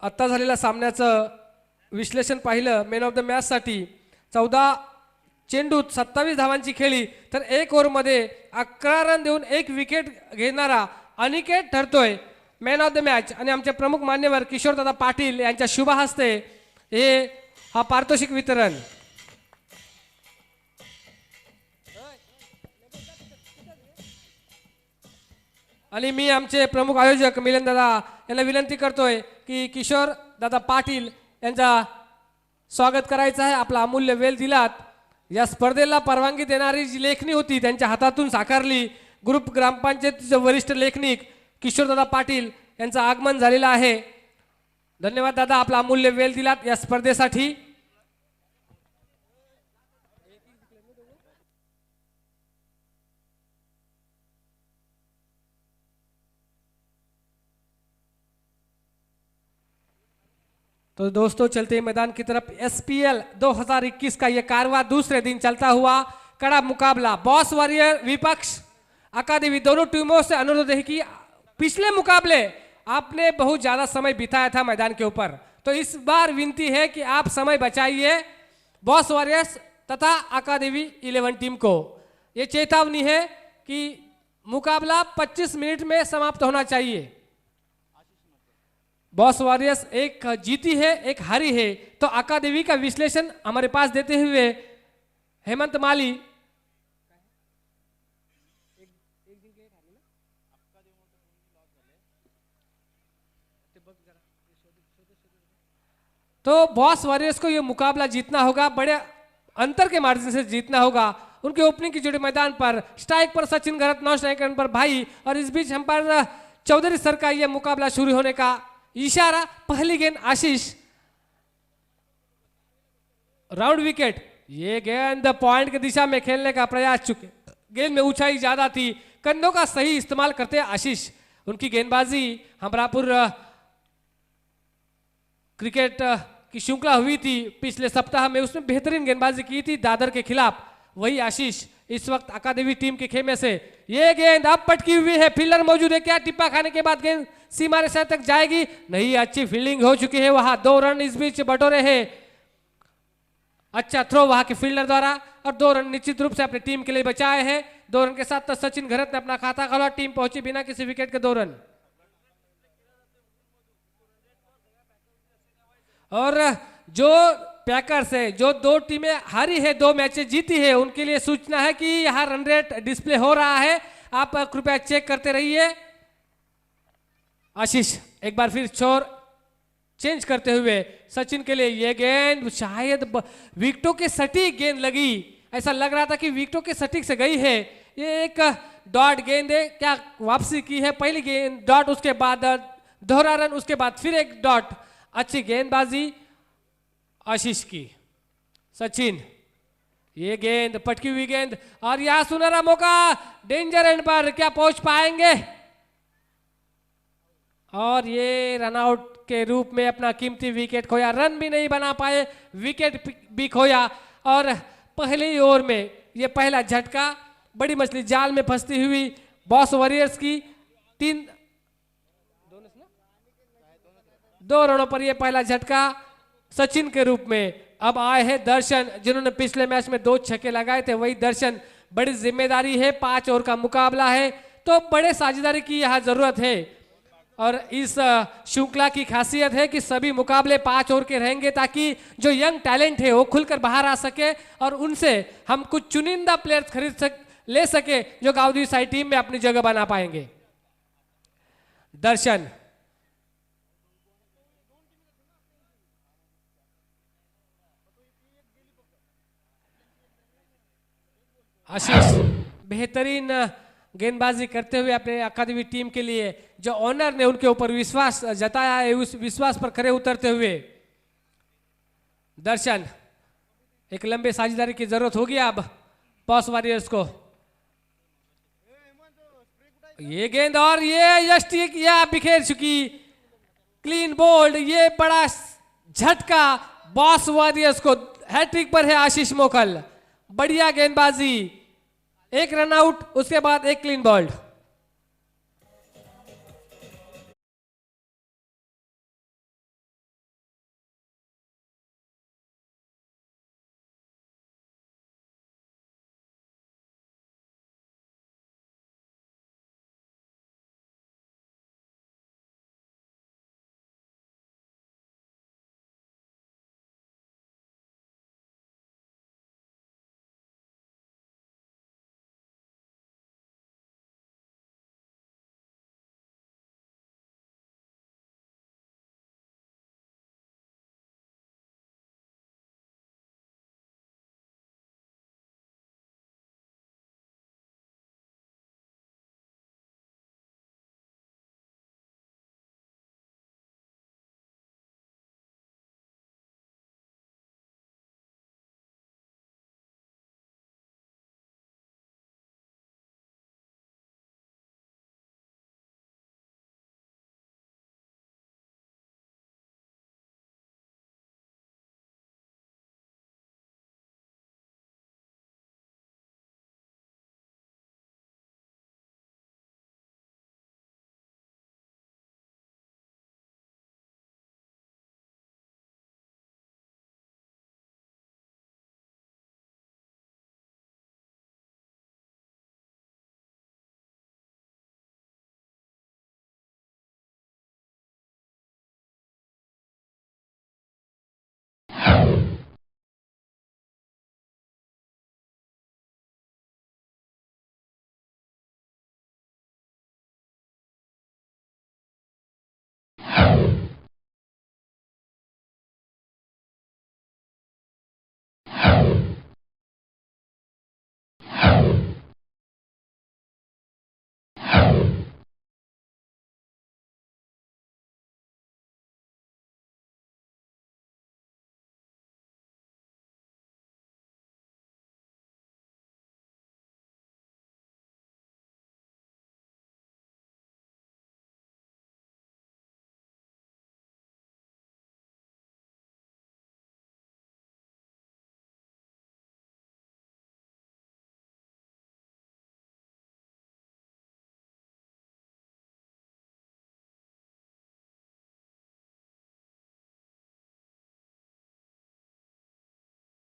आत्ता झालेल्या सामन्याचं विश्लेषण पाहिलं मॅन ऑफ द मॅचसाठी 14 चेंडूत 27 धावांची खेळी तर 1 ओव्हरमध्ये 11 रन देऊन 1 विकेट घेणारा अनिकेत ठरतोय मॅन ऑफ द मॅच। आणि आमचे प्रमुख मान्यवर किशोरदादा पाटील यांच्या शुभ हस्ते हा पारितोषिक वितरण। आणि मी आमचे प्रमुख आयोजक मिलन दादा यांना विनंती करतोय की किशोर दादा पाटील यांचा स्वागत करायचं आहे। आपला अमूल्य वेळ दिलात। या स्पर्धेला परवानगी देणारी जी लेखणी होती त्यांच्या हातातून साकारली। ग्रुप ग्रामपंचायतीचे वरिष्ठ लेखनिक किशोर दादा पाटील यांचं आगमन झालेलं आहे। धन्यवाद दादा, आपला अमूल्य वेळ दिलात या स्पर्धेसाठी। तो दोस्तों चलते मैदान की तरफ SPL 2021 का ये कारवां दूसरे दिन चलता हुआ कड़ा मुकाबला बॉस वॉरियर विपक्ष अकादमी दोनों टीमों से अनुरोध है कि पिछले मुकाबले आपने बहुत ज्यादा समय बिताया था मैदान के ऊपर, तो इस बार विनती है कि आप समय बचाइए बॉस वॉरियर्स तथा अकादमी 11 टीम को। ये चेतावनी है कि मुकाबला 25 मिनट में समाप्त होना चाहिए। बॉस वॉरियर्स एक जीती है एक हारी है, तो अकादमी का विश्लेषण हमारे पास देते हुए हेमंत माली। तो बॉस वॉरियर्स को ये मुकाबला जीतना होगा, बड़े अंतर के मार्जिन से जीतना होगा। उनके ओपनिंग की जोड़ी मैदान पर स्ट्राइक पर सचिन गरत, नॉन स्ट्राइक पर भाई, और इस बीच हम पर चौधरी सर का यह मुकाबला शुरू होने का इशारा। पहली गेंद आशीष, राउंड विकेट। ये गेंद पॉइंट की दिशा में खेलने का प्रयास चुके, गेंद में ऊंचाई ज्यादा थी, कंधों का सही इस्तेमाल करते आशीष। उनकी गेंदबाजी हमरापुर क्रिकेट की श्रृंखला हुई थी पिछले सप्ताह में, उसमें बेहतरीन गेंदबाजी की थी दादर के खिलाफ। वही आशीष इस वक्त अकादमी टीम के खेमे से। ये गेंद अब पटकी हुई है, फील्डर मौजूद है क्या? टिप्पा खाने के बाद गेंद सीमा रेखा तक जाएगी? नहीं, अच्छी फील्डिंग हो चुकी है वहां। 2 रन इस बीच बटोरे हैं। अच्छा थ्रो वहां के फील्डर द्वारा, और 2 रन निश्चित रूप से अपनी टीम के लिए बचाए हैं। 2 रन के साथ सचिन घरत ने अपना खाता खोला, टीम पहुंची बिना किसी विकेट के 2 रन। और जो पैकर्स है, जो 2 टीमें हारी है 2 मैचेस जीती है, उनके लिए सूचना है कि यहाँ रन रेट डिस्प्ले हो रहा है, आप कृपया चेक करते रहिए। आशीष एक बार फिर छोर चेंज करते हुए सचिन के लिए ये गेंद शायद विकेटों के सटीक गेंद लगी, ऐसा लग रहा था कि विकेटों के सटीक से गई है। ये एक डॉट गेंद है, क्या वापसी की है? पहली गेंद डॉट, उसके बाद दोहरा रन, उसके बाद फिर एक डॉट। अच्छी गेंदबाजी आशीष की। सचिन ये गेंद पटकी हुई गेंद, और यह सुनहरा मौका डेंजर एंड पर, क्या पहुंच पाएंगे? और ये रनआउट के रूप में अपना कीमती विकेट खोया, रन भी नहीं बना पाए, विकेट भी खोया। और पहले ओवर में ये पहला झटका, बड़ी मछली जाल में फंसती हुई बॉस वॉरियर्स की 2 रनों पर यह पहला झटका सचिन के रूप में। अब आए हैं दर्शन, जिन्होंने पिछले मैच में 2 छक्के लगाए थे। वही दर्शन, बड़ी जिम्मेदारी है, 5 ओवर का मुकाबला है, तो बड़े साझेदारी की यहाँ जरूरत है। और इस श्रृंखला की खासियत है कि सभी मुकाबले 5 ओवर के रहेंगे, ताकि जो यंग टैलेंट है वो खुलकर बाहर आ सके, और उनसे हम कुछ चुनिंदा प्लेयर्स ले सके जो गांव साइड टीम में अपनी जगह बना पाएंगे। दर्शन आशीष बेहतरीन गेंदबाजी करते हुए अपने अकादमी टीम के लिए, जो ऑनर ने उनके ऊपर विश्वास जताया है, उस विश्वास पर खरे उतरते हुए दर्शन, एक लंबे साझेदारी की जरूरत होगी अब बॉस वॉरियर्स को। ये गेंद और ये यष्टि या बिखेर चुकी, क्लीन बोल्ड। ये बड़ा झटका बॉस वॉरियर्स को, हैट्रिक पर है आशीष मोखल। बढ़िया गेंदबाजी, 1 रन आउट, उसके बाद 1 क्लीन बॉल्ड।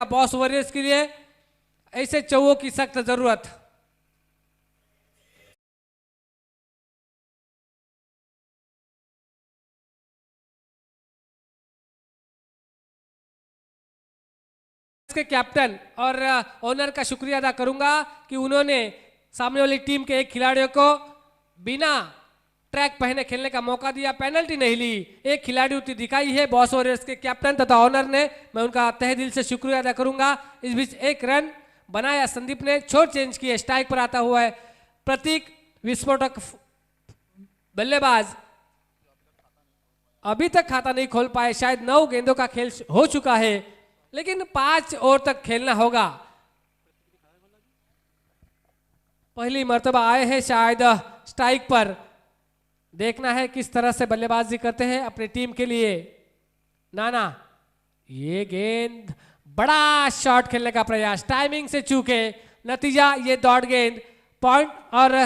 बॉस वॉरियर्स के लिए ऐसे चौवों की सख्त जरूरत। के कैप्टन और ओनर का शुक्रिया अदा करूंगा कि उन्होंने सामने वाली टीम के एक खिलाड़ियों को बिना ट्रैक पहने खेलने का मौका दिया, पेनल्टी नहीं ली, एक खिलाड़ी उतनी दिखाई है बॉस वॉरियर्स के कैप्टन तथा ओनर ने। मैं उनका तहे दिल से शुक्रिया अदा करूंगा। इस बीच एक रन बनाया संदीप ने, छोर चेंज किए, स्ट्राइक पर आता हुआ है प्रतीक, विस्फोटक बल्लेबाज अभी तक खाता नहीं खोल पाए। शायद 9 गेंदों का खेल हो चुका है, लेकिन 5 ओवर तक खेलना होगा। पहली मर्तबा आए हैं शायद स्ट्राइक पर, देखना है किस तरह से बल्लेबाजी करते हैं अपनी टीम के लिए। नाना, ये गेंद बड़ा शॉट खेलने का प्रयास, टाइमिंग से चूके, नतीजा ये डॉट गेंद पॉइंट और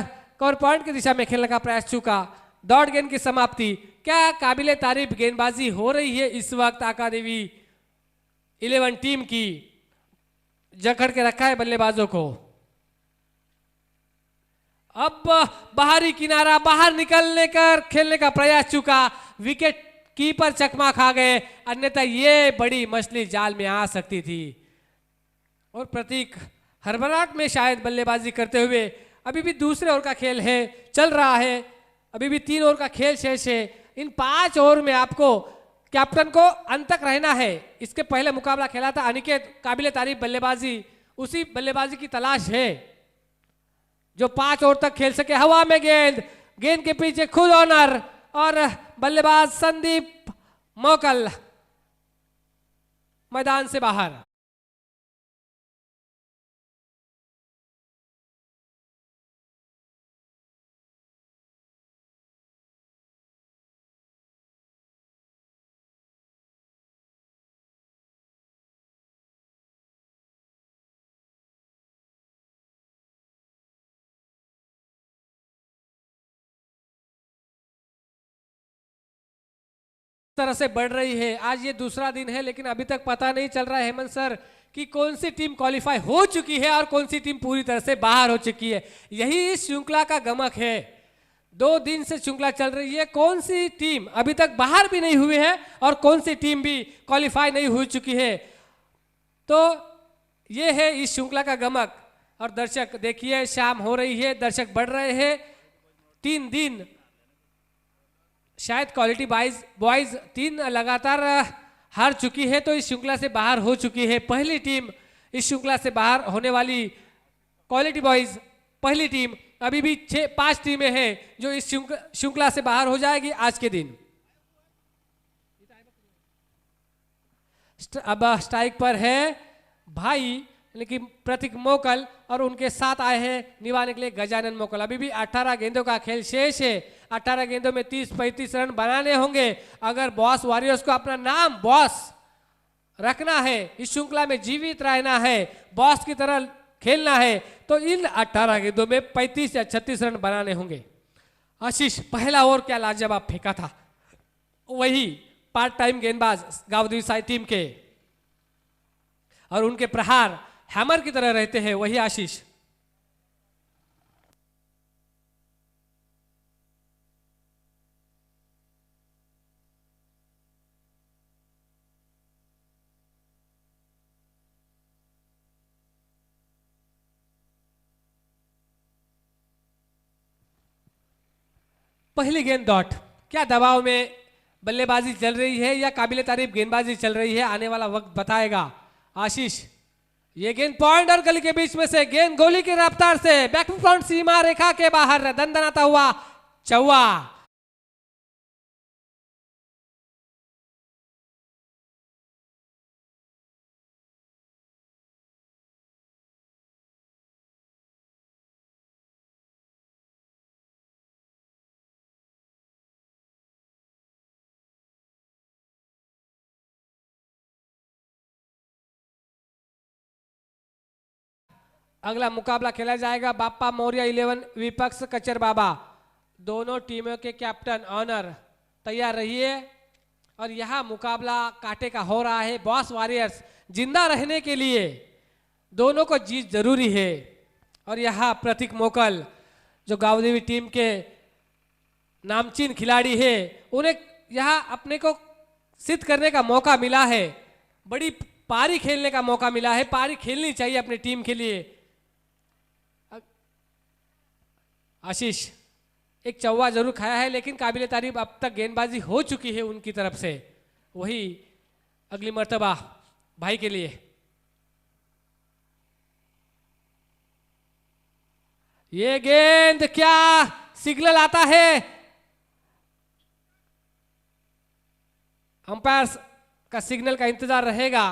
कवर पॉइंट की दिशा में खेलने का प्रयास चूका। डॉट गेंद की समाप्ति। क्या काबिले तारीफ गेंदबाजी हो रही है इस वक्त आका देवी 11 टीम की, जकड़ के रखा है बल्लेबाजों को। अब बाहरी किनारा, बाहर निकलने कर खेलने का प्रयास चुका, विकेट कीपर चकमा खा गए, अन्यथा ये बड़ी मछली जाल में आ सकती थी। और प्रतीक हड़बड़ाहट में शायद बल्लेबाजी करते हुए, अभी भी दूसरे ओवर का खेल है, चल रहा है, अभी भी 3 ओवर का खेल शेष है। इन 5 ओवर में आपको कैप्टन को अंत तक रहना है। इसके पहले मुकाबला खेला था अनिकेत, काबिले तारीफ बल्लेबाजी, उसी बल्लेबाजी की तलाश है जो 5 ओवर तक खेल सके। हवा में गेंद, गेंद के पीछे खुद ओनर और बल्लेबाज संदीप मोकल मैदान से बाहर। तरह से बढ़ रही है। आज ये दूसरा दिन है, लेकिन अभी तक पता नहीं चल रहा है हेमंत सर कि कौन सी टीम क्वालिफाई हो चुकी है और कौन सी टीम पूरी तरह से बाहर हो चुकी है। यही इस श्रृंखला का गमक है। 2 दिन से श्रृंखला चल रही है, कौन सी टीम अभी तक बाहर भी नहीं हुई है और कौन सी टीम भी क्वालिफाई नहीं हो चुकी है। तो ये है इस श्रृंखला का गमक। और दर्शक देखिए, शाम हो रही है, दर्शक बढ़ रहे हैं। 3 दिन शायद क्वालिटी बॉयज 3 लगातार हार चुकी है, तो इस श्रृंखला से बाहर हो चुकी है। पहली टीम इस श्रृंखला से बाहर होने वाली क्वालिटी बॉयज पहली टीम। अभी भी 5 टीमें हैं जो इस श्रृंखला से बाहर हो जाएगी आज के दिन। अब स्ट्राइक पर है भाई, लेकिन प्रतीक मोकल, और उनके साथ आए हैं निभाने के लिए गजानन मोकल। अभी भी 18 गेंदों का खेल शेष है। 18 गेंदों में 30-35 रन बनाने होंगे अगर बॉस वॉरियर्स को अपना नाम बॉस रखना है, इस श्रृंखला में जीवित रहना है, बॉस की तरह खेलना है, तो इन 18 गेंदों में 35 या 36 रन बनाने होंगे। आशीष, पहला ओवर क्या लाजवाब फेंका था, वही पार्ट टाइम गेंदबाज गांव दिवसाई टीम के, और उनके प्रहार हैमर की तरह रहते हैं, वही आशीष। पहली गेंद डॉट। क्या दबाव में बल्लेबाजी चल रही है या काबिले तारीफ गेंदबाजी चल रही है, आने वाला वक्त बताएगा। आशीष, ये गेंद पॉइंट और गली के बीच में से गेंद गोली की रफ्तार से बैकफ्रंट सीमा रेखा के बाहर दंदनाता हुआ चौवा। अगला मुकाबला खेला जाएगा बाप्पा मौर्य 11 विपक्ष कचर बाबा। दोनों टीमों के कैप्टन ऑनर तैयार रहिए। और यह मुकाबला कांटे का हो रहा है। बॉस वॉरियर्स जिंदा रहने के लिए दोनों को जीत जरूरी है। और यहाँ प्रतीक मोकल जो गावदेवी टीम के नामचीन खिलाड़ी है, उन्हें यहाँ अपने को सिद्ध करने का मौका मिला है, बड़ी पारी खेलने का मौका मिला है। पारी खेलनी चाहिए अपनी टीम के लिए। आशीष एक चौवा जरूर खाया है, लेकिन काबिले तारीफ अब तक गेंदबाजी हो चुकी है उनकी तरफ से। वही अगली मर्तबा भाई के लिए। ये गेंद क्या सिग्नल आता है? अंपायर का सिग्नल का इंतजार रहेगा।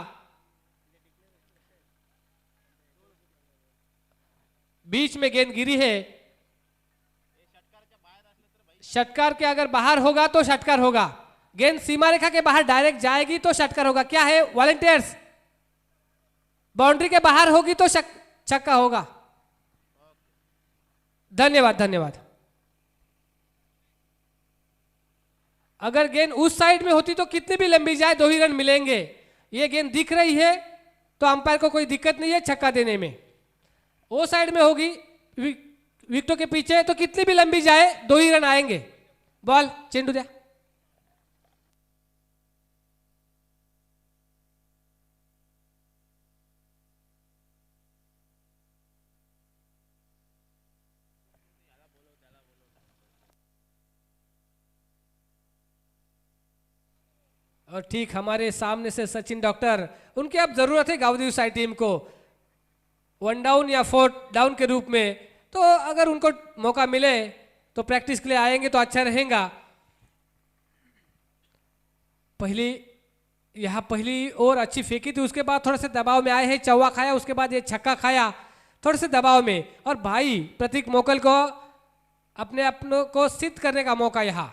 बीच में गेंद गिरी है। षटकार के अगर बाहर होगा तो षटकार होगा, गेंद सीमा रेखा के बाहर डायरेक्ट जाएगी तो षटकार होगा। क्या है वॉलंटियर्स? बाउंड्री के बाहर होगी तो छक्का होगा। धन्यवाद धन्यवाद। अगर गेंद उस साइड में होती तो कितनी भी लंबी जाए 2 ही रन मिलेंगे। ये गेंद दिख रही है तो अंपायर को कोई दिक्कत नहीं है छक्का देने में। वो साइड में होगी विकेटों के पीछे तो कितनी भी लंबी जाए 2 ही रन आएंगे। बॉल चेंडू दिया। और ठीक हमारे सामने से सचिन डॉक्टर, उनकी अब जरूरत है गावदेवी साइड टीम को 1 डाउन या 4 डाउन के रूप में। तो अगर उनको मौका मिले तो प्रैक्टिस के लिए आएंगे तो अच्छा रहेगा। पहली ओवर अच्छी फेंकी थी, उसके बाद थोड़े से दबाव में आए हैं। चौवा खाया, उसके बाद ये छक्का खाया, थोड़े से दबाव में। और भाई प्रतीक मोकल को अपनों को सिद्ध करने का मौका यहाँ।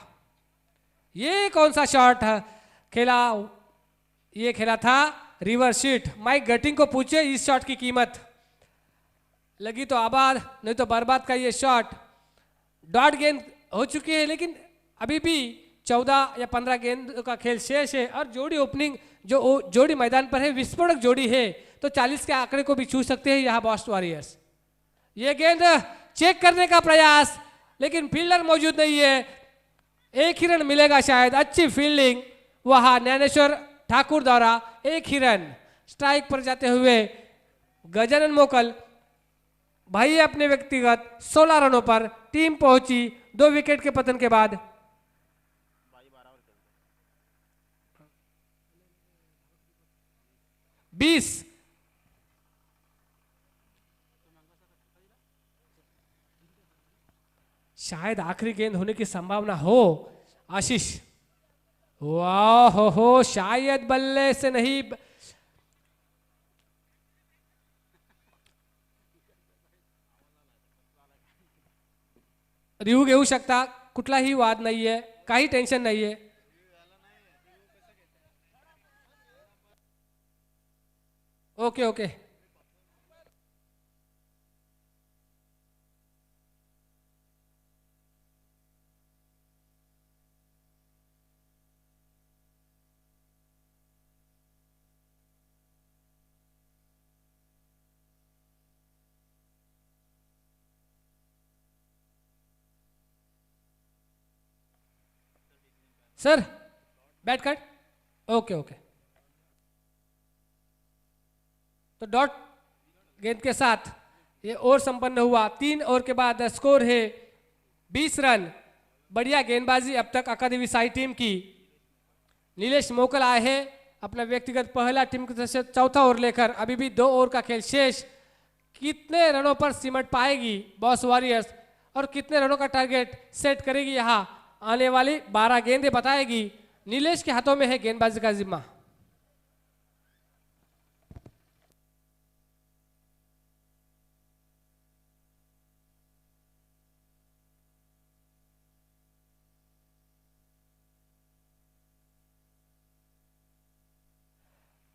ये कौन सा शॉट खेला? ये खेला था रिवर्स शीट। माइक गटिंग को पूछे इस शॉट की कीमत। लगी तो आबाद, नहीं तो बर्बाद का ये शॉट। डॉट गेंद हो चुकी है, लेकिन अभी भी 14 या 15 गेंद का खेल शेष है। और जोड़ी ओपनिंग जो जोड़ी मैदान पर है, विस्फोटक जोड़ी है, तो 40 के आंकड़े को भी छू सकते हैं यहाँ बॉस्टन वॉरियर्स। ये गेंद चेक करने का प्रयास, लेकिन फील्डर मौजूद नहीं है। एक ही रन मिलेगा शायद। अच्छी फील्डिंग वहां ज्ञानेश्वर ठाकुर द्वारा। एक ही रन। स्ट्राइक पर जाते हुए गजानन मोकल भाई अपने व्यक्तिगत 16 रनों पर टीम पहुंची 2 विकेट के पतन के बाद। बीस शायद आखिरी गेंद होने की संभावना हो। आशीष वाह हो शायद बल्ले से नहीं। रिव्यू घेऊ शकता, कुठलाही वाद नाहीये, काही टेन्शन नाहीये। Okay okay. Sir bat cut. Okay okay. तो डॉट गेंद के साथ ये ओवर संपन्न हुआ। 3 ओवर के बाद स्कोर है 20 रन। बढ़िया गेंदबाजी अब तक अकादमी साई टीम की। नीलेश मोकल आए हैं अपना व्यक्तिगत पहला टीम की तरफ से चौथा ओवर लेकर। अभी भी 2 ओवर का खेल शेष। कितने रनों पर सिमट पाएगी बॉस वॉरियर्स और कितने रनों का टारगेट सेट करेगी यहाँ आने वाली 12 गेंदें बताएगी। नीलेश के हाथों में है गेंदबाजी का जिम्मा।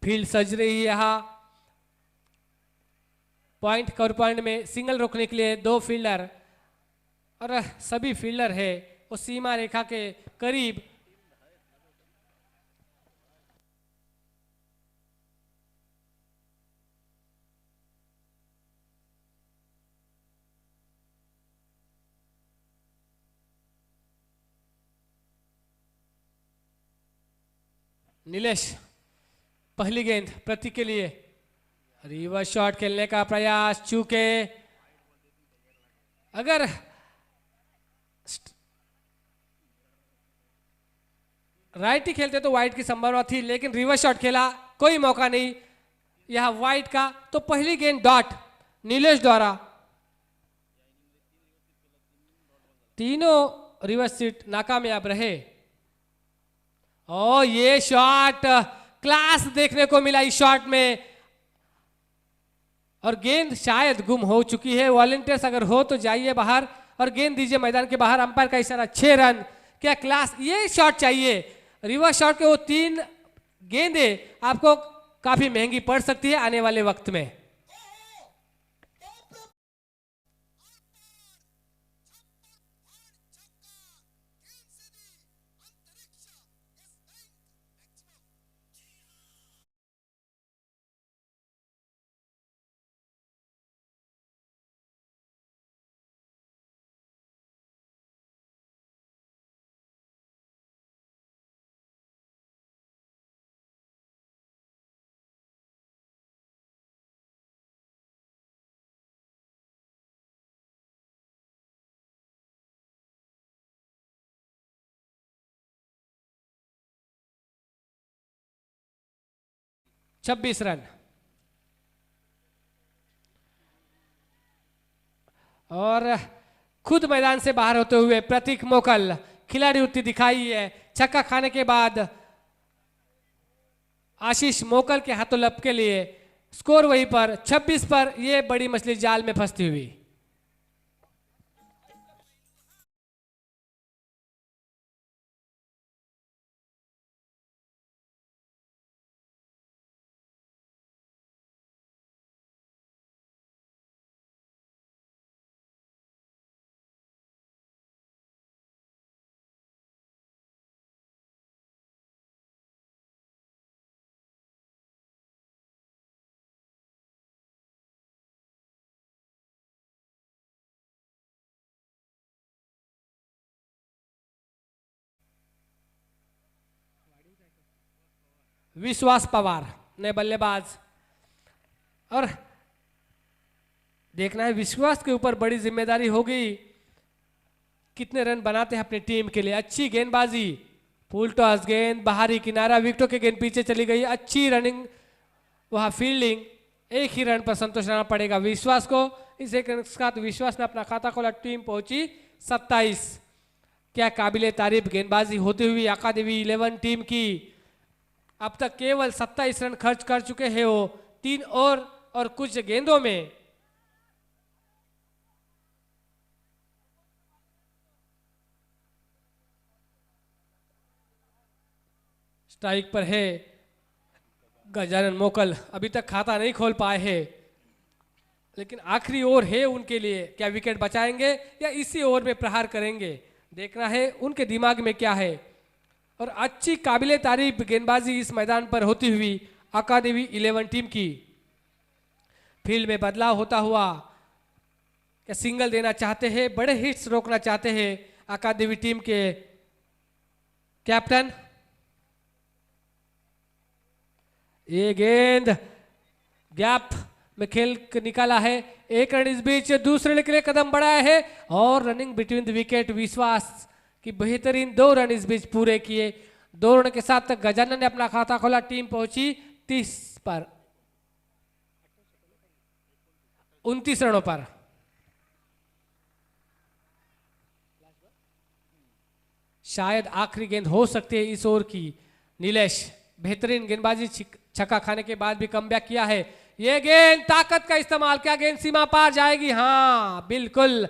फील्ड सज रही है यहाँ। पॉइंट कवर पॉइंट में सिंगल रोकने के लिए 2 फील्डर और सभी फील्डर है वो सीमा रेखा के करीब। नीलेश पहली गेंद प्रतीक के लिए, रिवर्स शॉट खेलने का प्रयास, चूके अगर राइट ही खेलते तो वाइट की संभावना थी, लेकिन रिवर्स शॉट खेला, कोई मौका नहीं यह वाइट का। तो पहली गेंद डॉट नीलेश द्वारा। तीनों रिवर्स सीट नाकामयाब रहे। ओ ये शॉट क्लास देखने को मिला इस शॉट में, और गेंद शायद गुम हो चुकी है। वॉलंटियर्स अगर हो तो जाइए बाहर और गेंद दीजिए मैदान के बाहर। अंपायर का इशारा, 6 रन। क्या क्लास, ये शॉट चाहिए। रिवर्स शॉट के वो 3 गेंदें आपको काफी महंगी पड़ सकती है आने वाले वक्त में। छब्बीस रन। और खुद मैदान से बाहर होते हुए प्रतीक मोकल, खिलाड़ी उत्ती दिखाई है। छक्का खाने के बाद आशीष मोकल के हाथों लप के लिए स्कोर वहीं पर 26 पर। यह बड़ी मछली जाल में फंसती हुई। विश्वास पवार ने बल्लेबाज, और देखना है विश्वास के ऊपर बड़ी जिम्मेदारी होगी, कितने रन बनाते हैं अपनी टीम के लिए। अच्छी गेंदबाजी, फुल टॉस गेंद, बाहरी किनारा, विकेटों की गेंद पीछे चली गई। अच्छी रनिंग, वहां फील्डिंग। एक ही रन पर संतोष रहना पड़ेगा विश्वास को। इस एक रन के साथ विश्वास ने अपना खाता खोला। टीम पहुंची 27। क्या काबिले तारीफ गेंदबाजी होती हुई अकादमी 11 टीम की। अब तक केवल 27 रन खर्च कर चुके हैं वो 3 और कुछ गेंदों में। स्ट्राइक पर है गजानन मोकल, अभी तक खाता नहीं खोल पाए हैं, लेकिन आखिरी ओवर है उनके लिए। क्या विकेट बचाएंगे या इसी ओवर में प्रहार करेंगे, देखना है उनके दिमाग में क्या है। और अच्छी काबिले तारीफ गेंदबाजी इस मैदान पर होती हुई अकादमी 11 टीम की। फील्ड में बदलाव होता हुआ, क्या सिंगल देना चाहते हैं, बड़े हिट्स रोकना चाहते हैं अकादमी टीम के कैप्टन। ये गेंद गैप में खेल निकाला है। 1 रन इस बीच दूसरे के लिए कदम बढ़ाया है, और रनिंग बिटवीन द विकेट विश्वास की बेहतरीन 2 रन इस बीच पूरे किए। 2 रन के साथ तक गजानन ने अपना खाता खोला। टीम पहुंची 30 पर, 29 रनों पर। शायद आखिरी गेंद हो सकती है इस ओवर की। नीलेश बेहतरीन गेंदबाजी, छक्का खाने के बाद भी कमबैक किया है। ये गेंद ताकत का इस्तेमाल, क्या गेंद सीमा पार जाएगी? हाँ बिल्कुल,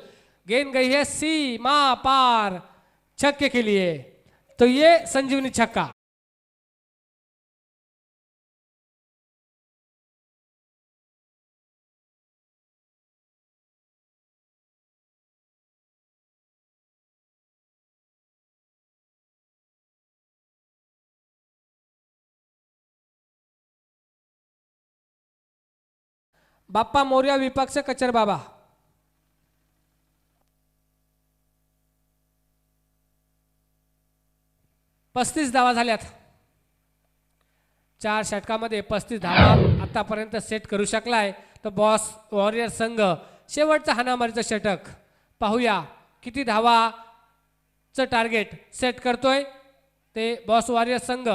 गेंद गई है सीमा पार छक्के के लिए। तो ये संजीवनी छक्का। बाप्पा मौर्य विपक्ष कचर बाबा। पस्तीस धावा झाल्यात। 4 षटकामध्ये 35 धावा आतापर्यंत सेट करू शकलाय. तो बॉस वॉरियर संघ शेवटचा हाणामारीचं षटक पाहूया किती धावाचं टार्गेट सेट करतोय ते बॉस वॉरियर संघ.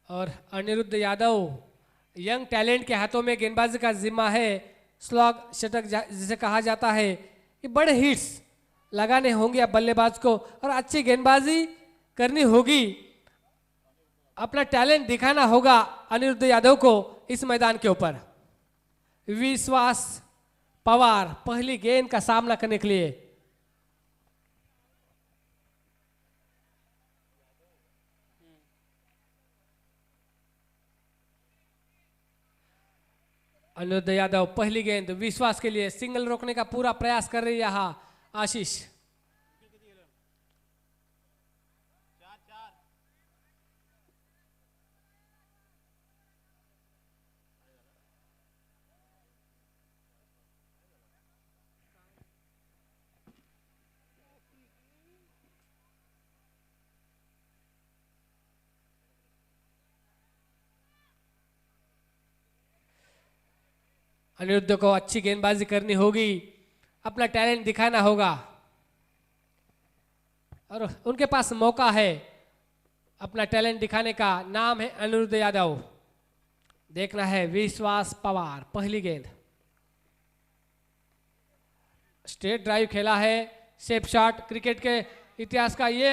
और अनिरुद्ध यादव यंग टैलेंट के हाथों में गेंदबाजी का जिम्मा है. स्लॉग षटक जिसे कहा जाता है, ये बड़े हिट्स लगाने होंगे अब बल्लेबाज को और अच्छी गेंदबाजी करनी होगी. अपना टैलेंट दिखाना होगा अनिरुद्ध यादव को इस मैदान के ऊपर. विश्वास पवार पहली गेंद का सामना करने के लिए. अनिरुद्ध यादव पहली गेंद विश्वास के लिए सिंगल रोकने का पूरा प्रयास कर रही है यहाँ आशीष. अनिरुद्ध को अच्छी गेंदबाजी करनी होगी, अपना टैलेंट दिखाना होगा और उनके पास मौका है अपना टैलेंट दिखाने का. नाम है अनिरुद्ध यादव. देखना है विश्वास पवार. पहली गेंद स्ट्रेट ड्राइव खेला है, सेफ शॉट. क्रिकेट के इतिहास का ये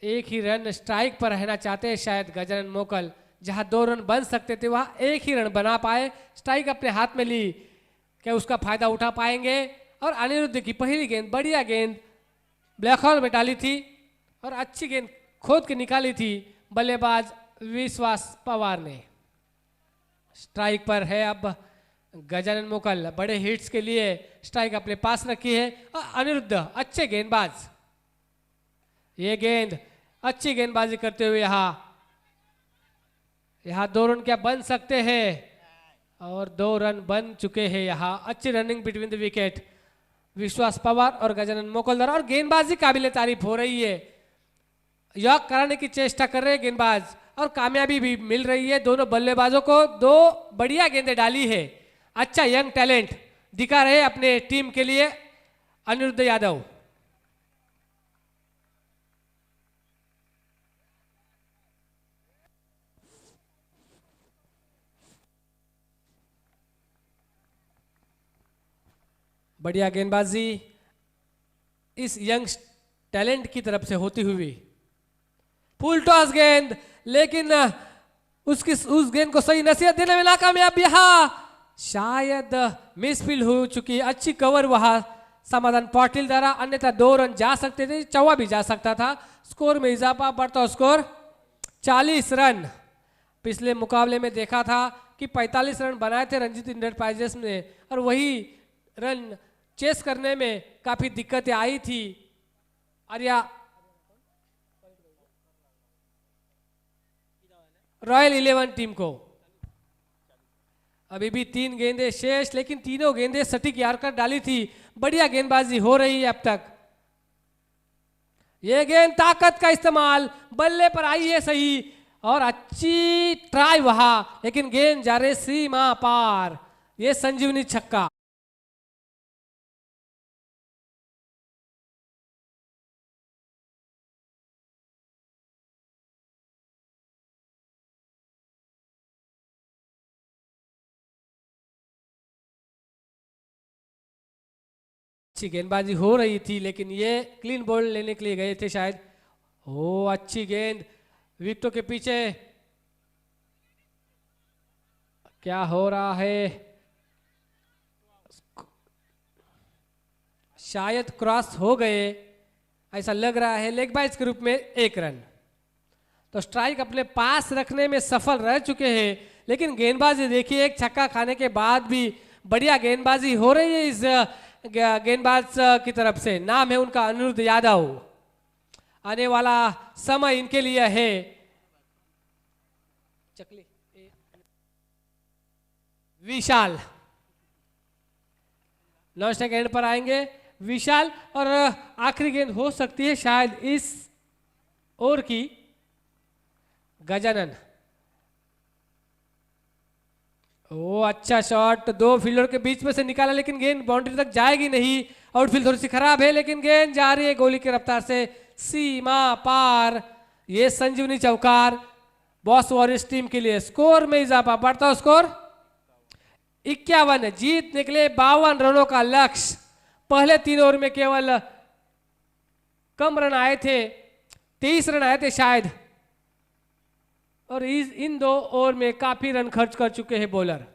एक ही रन स्ट्राइक पर रहना चाहते हैं शायद गजानन मोकल. जहां 2 रन बन सकते थे वहां एक ही रन बना पाए. स्ट्राइक अपने हाथ में ली, क्या उसका फायदा उठा पाएंगे? और अनिरुद्ध की पहली गेंद बढ़िया गेंद ब्लैक होल में डाली थी और अच्छी गेंद खोद के निकाली थी बल्लेबाज विश्वास पवार ने. स्ट्राइक पर है अब गजानन मोकल. बड़े हिट्स के लिए स्ट्राइक अपने पास रखी है. और अनिरुद्ध अच्छे गेंदबाज, ये गेंद अच्छी गेंदबाजी करते हुए यहाँ 2 रन क्या बन सकते हैं और 2 रन बन चुके हैं. यहाँ अच्छी रनिंग बिटवीन द विकेट विश्वास पवार और गजानन मोकल द्वारा. और गेंदबाजी काबिले तारीफ हो रही है. यॉक कराने की चेष्टा कर रहे हैं गेंदबाज और कामयाबी भी मिल रही है. दोनों बल्लेबाजों को 2 बढ़िया गेंदें डाली है. अच्छा यंग टैलेंट दिखा रहे अपने टीम के लिए अनिरुद्ध यादव. बढ़िया गेंदबाजी इस यंग टैलेंट की तरफ से होती हुई. फुल टॉस गेंद, लेकिन उस गेंद को सही नसीहत देने में नाकामयाब. यहाँ शायद मिसफील्ड हो चुकी. अच्छी कवर वहां समाधान पाटिल द्वारा, अन्यथा 2 रन जा सकते थे, चौवा भी जा सकता था. स्कोर में इजाफा, बढ़ता स्कोर 40 रन. पिछले मुकाबले में देखा था कि 45 रन बनाए थे रंजीत इंटरप्राइजेस ने और वही रन चेस करने में काफी दिक्कतें आई थी. आर्या रॉयल 11 टीम को. अभी भी 3 गेंदें शेष, लेकिन तीनों गेंदें सटीक यार कर डाली थी. बढ़िया गेंदबाजी हो रही है अब तक. ये गेंद ताकत का इस्तेमाल, बल्ले पर आई है सही और अच्छी ट्राई वहां, लेकिन गेंद जा रही सीमा पार. ये संजीवनी छक्का. अच्छी गेंदबाजी हो रही थी, लेकिन ये क्लीन बॉल लेने के लिए गए थे शायद. ओ अच्छी गेंद विकेटों के पीछे. क्या हो रहा है? शायद क्रॉस हो गए ऐसा लग रहा है. लेग बाइज के रूप में 1 रन. तो स्ट्राइक अपने पास रखने में सफल रह चुके हैं, लेकिन गेंदबाजी देखिए एक छक्का खाने के बाद भी बढ़िया गेंदबाजी हो रही है इस गेंदबाज की तरफ से। नाम है उनका अनिरुद्ध यादव। आने वाला समय इनके लिए है। चकली विशाल नॉन गेंद पर आएंगे विशाल, और आखिरी गेंद हो सकती है शायद इस ओवर की। गजानन, ओ अच्छा शॉट, दो फील्डर के बीच में से निकाला लेकिन गेंद बाउंड्री तक जाएगी नहीं। आउटफील्ड थोड़ी सी खराब है लेकिन गेंद जा रही है गोली की रफ्तार से सीमा पार। ये संजीवनी चौकार बॉस वॉरियर्स टीम के लिए। स्कोर में इजाफा, बढ़ता स्कोर 51। जीत निकले 52 रनों का लक्ष्य। पहले 3 ओवर में केवल कम रन आए थे, 23 रन आए थे शायद, और इन 2 ओवर में काफी रन खर्च कर चुके हैं बॉलर।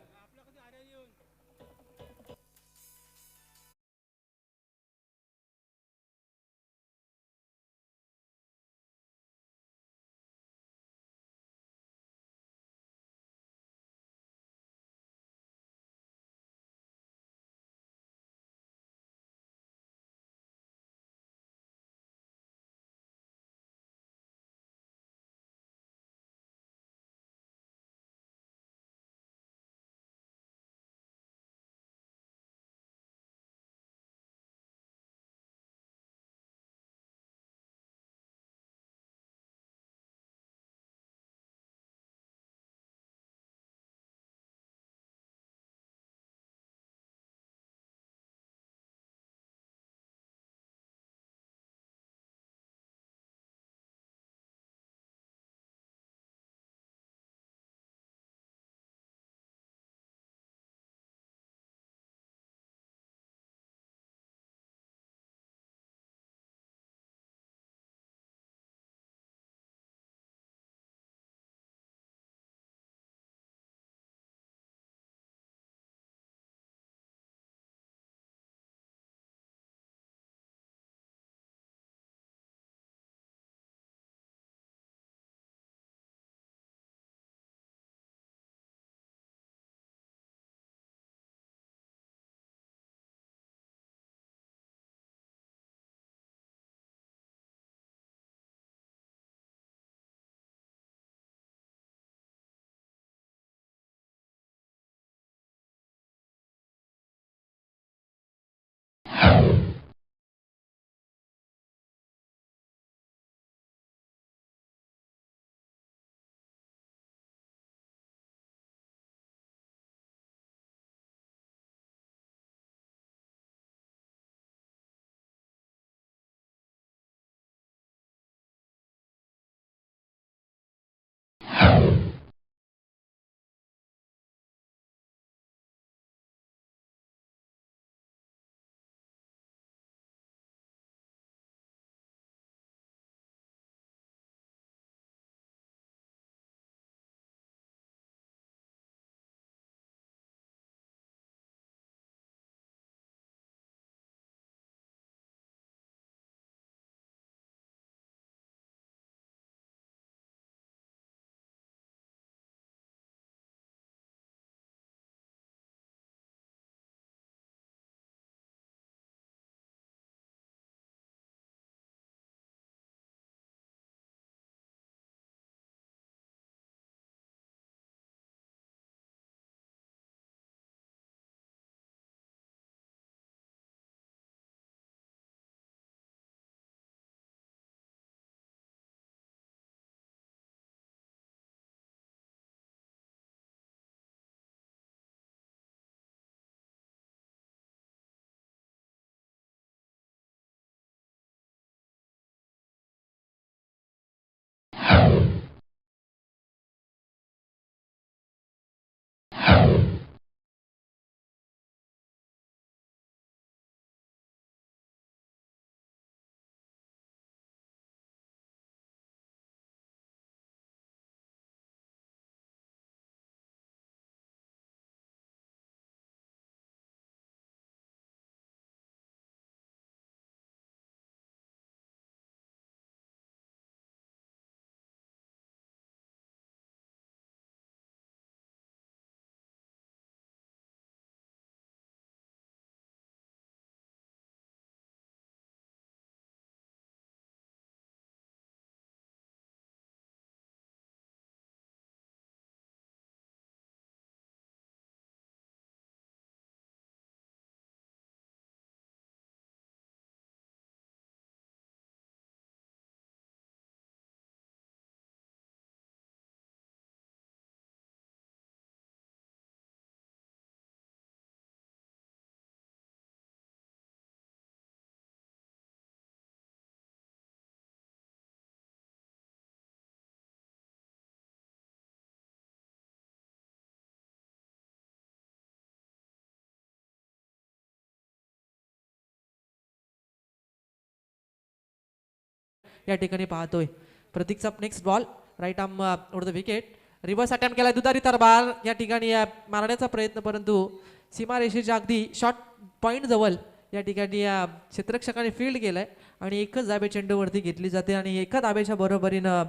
या ठिकाणी पाहतोय. प्रतीकचा next ball right arm over the wicket. Reverse attempt केला दुधारी तरबार या ठिकाणी मारण्याचा प्रयत्न, परंतु सीमारेषेच्या अगदी शॉर्ट पॉईंट जवळ या ठिकाणी क्षेत्ररक्षकाने फील्ड केलंय आणि एकच धाबे चेंडूवरती घेतली जाते आणि एका धाब्याच्या बरोबरीनं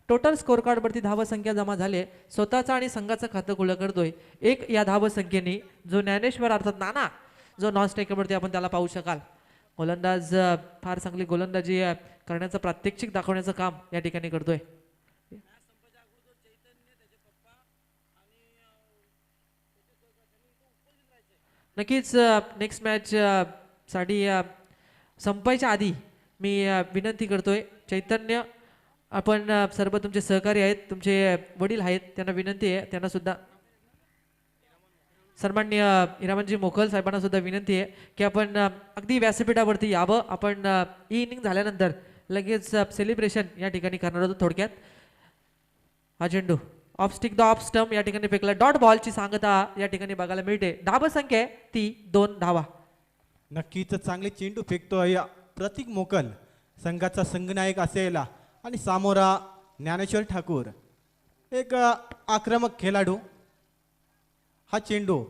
टोटल स्कोर कार्डवरती धावसंख्या जमा झाले. स्वतःचा आणि संघाचं खातं खुलं करतोय एक या धावसंख्येने जो ज्ञानेश्वर अर्थात नाना जो नॉन स्ट्रायकरवरती आपण त्याला पाहू शकाल. गोलंदाज फार चांगली गोलंदाजी करण्याचं प्रात्यक्षिक दाखवण्याचं काम या ठिकाणी करतोय. नक्कीच नेक्स्ट मॅच साठी संपायच्या आधी मी विनंती करतोय चैतन्य, आपण सर्व तुमचे सहकारी आहेत, तुमचे वडील आहेत, त्यांना विनंती आहे, त्यांना सुद्धा सन्माननीय हिरामनजी मोखल साहेबांना सुद्धा विनंती आहे की आपण अगदी व्यासपीठावरती यावं. आपण ही इनिंग झाल्यानंतर लगेच सेलिब्रेशन या ठिकाणी करणार होतो. थोडक्यात हा चेंडू of stick the off stump या ठिकाणी फेकला. डॉट बॉलची सांगता या ठिकाणी बघायला मिळते. धावसंख्या ती 2 धावा. नक्कीच चांगले चेंडू फेकतोय प्रतीक मोकल, संघाचा संघनायक असेल आणि सामोरा ज्ञानेश्वर ठाकूर, एक आक्रमक खेळाडू. हा चेंडू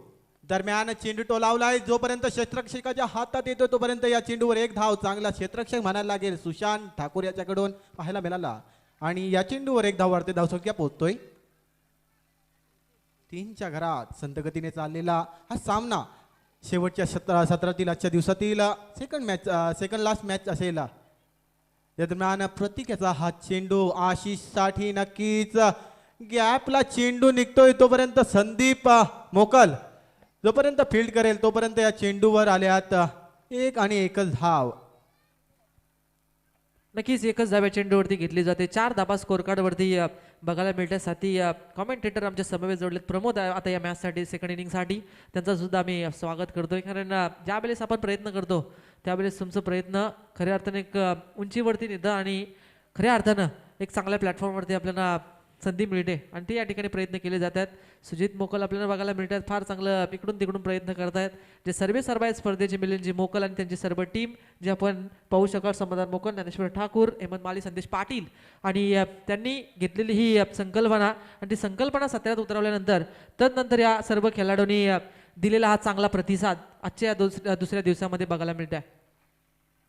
दरम्यान चेंडू टोलावलाय, जोपर्यंत क्षेत्ररक्षकाच्या हातात येतो तोपर्यंत या चेंडूवर एक धाव. चांगला क्षेत्ररक्षक म्हणायला लागेल सुशांत ठाकूर याच्याकडून पाहायला मिळाला आणि या चेंडूवर एक धाव वाढते. धावसंख्या पोहोचतोय 3च्या घरात. संतगतीने चाललेला हा सामना शेवटच्या सत्रातील आजच्या दिवसातील सेकंड लास्ट मॅच असेल. या दरम्यान प्रतीक याचा हा चेंडू आशिष साठी नक्कीच गॅपला चेंडू निघतोय, तोपर्यंत संदीप मोकल जोपर्यंत फील्ड करेल तोपर्यंत या चेंडूवर आल्यात एक आणि एकच धाव. नक्कीच एकच धाब्या चेंडूवरती घेतली जाते. 4 धाबा स्कोर कार्डवरती बघायला मिळतात. साथी कॉमेंटेटर आमच्या समवेत जोडलेत प्रमोद आता या मॅचसाठी सेकंड इनिंगसाठी, त्यांचं सुद्धा आम्ही स्वागत करतोय. कारण ज्यावेळेस आपण प्रयत्न करतो त्यावेळेस तुमचं प्रयत्न खऱ्या अर्थाने एक उंचीवरती नेतं आणि खऱ्या अर्थानं एक चांगल्या प्लॅटफॉर्मवरती आपल्याला संधी मिळते आणि ते या ठिकाणी प्रयत्न केले जातात. सुजित मोकल आपल्याला बघायला मिळतात, फार चांगलं इकडून तिकडून प्रयत्न करतायत. जे सर्व आहेत स्पर्धेचे मिलिंदजी मोकल आणि त्यांची सर्व टीम जे आपण पाहू शकाल, समाधान मोकल, ज्ञानेश्वर ठाकूर, हेमंत माली, संदेश पाटील आणि त्यांनी घेतलेली ही संकल्पना आणि ती संकल्पना सत्यात उतरवल्यानंतर तदनंतर या सर्व खेळाडूंनी दिलेला हा चांगला प्रतिसाद आजच्या दुसऱ्या दिवसामध्ये बघायला मिळत आहे.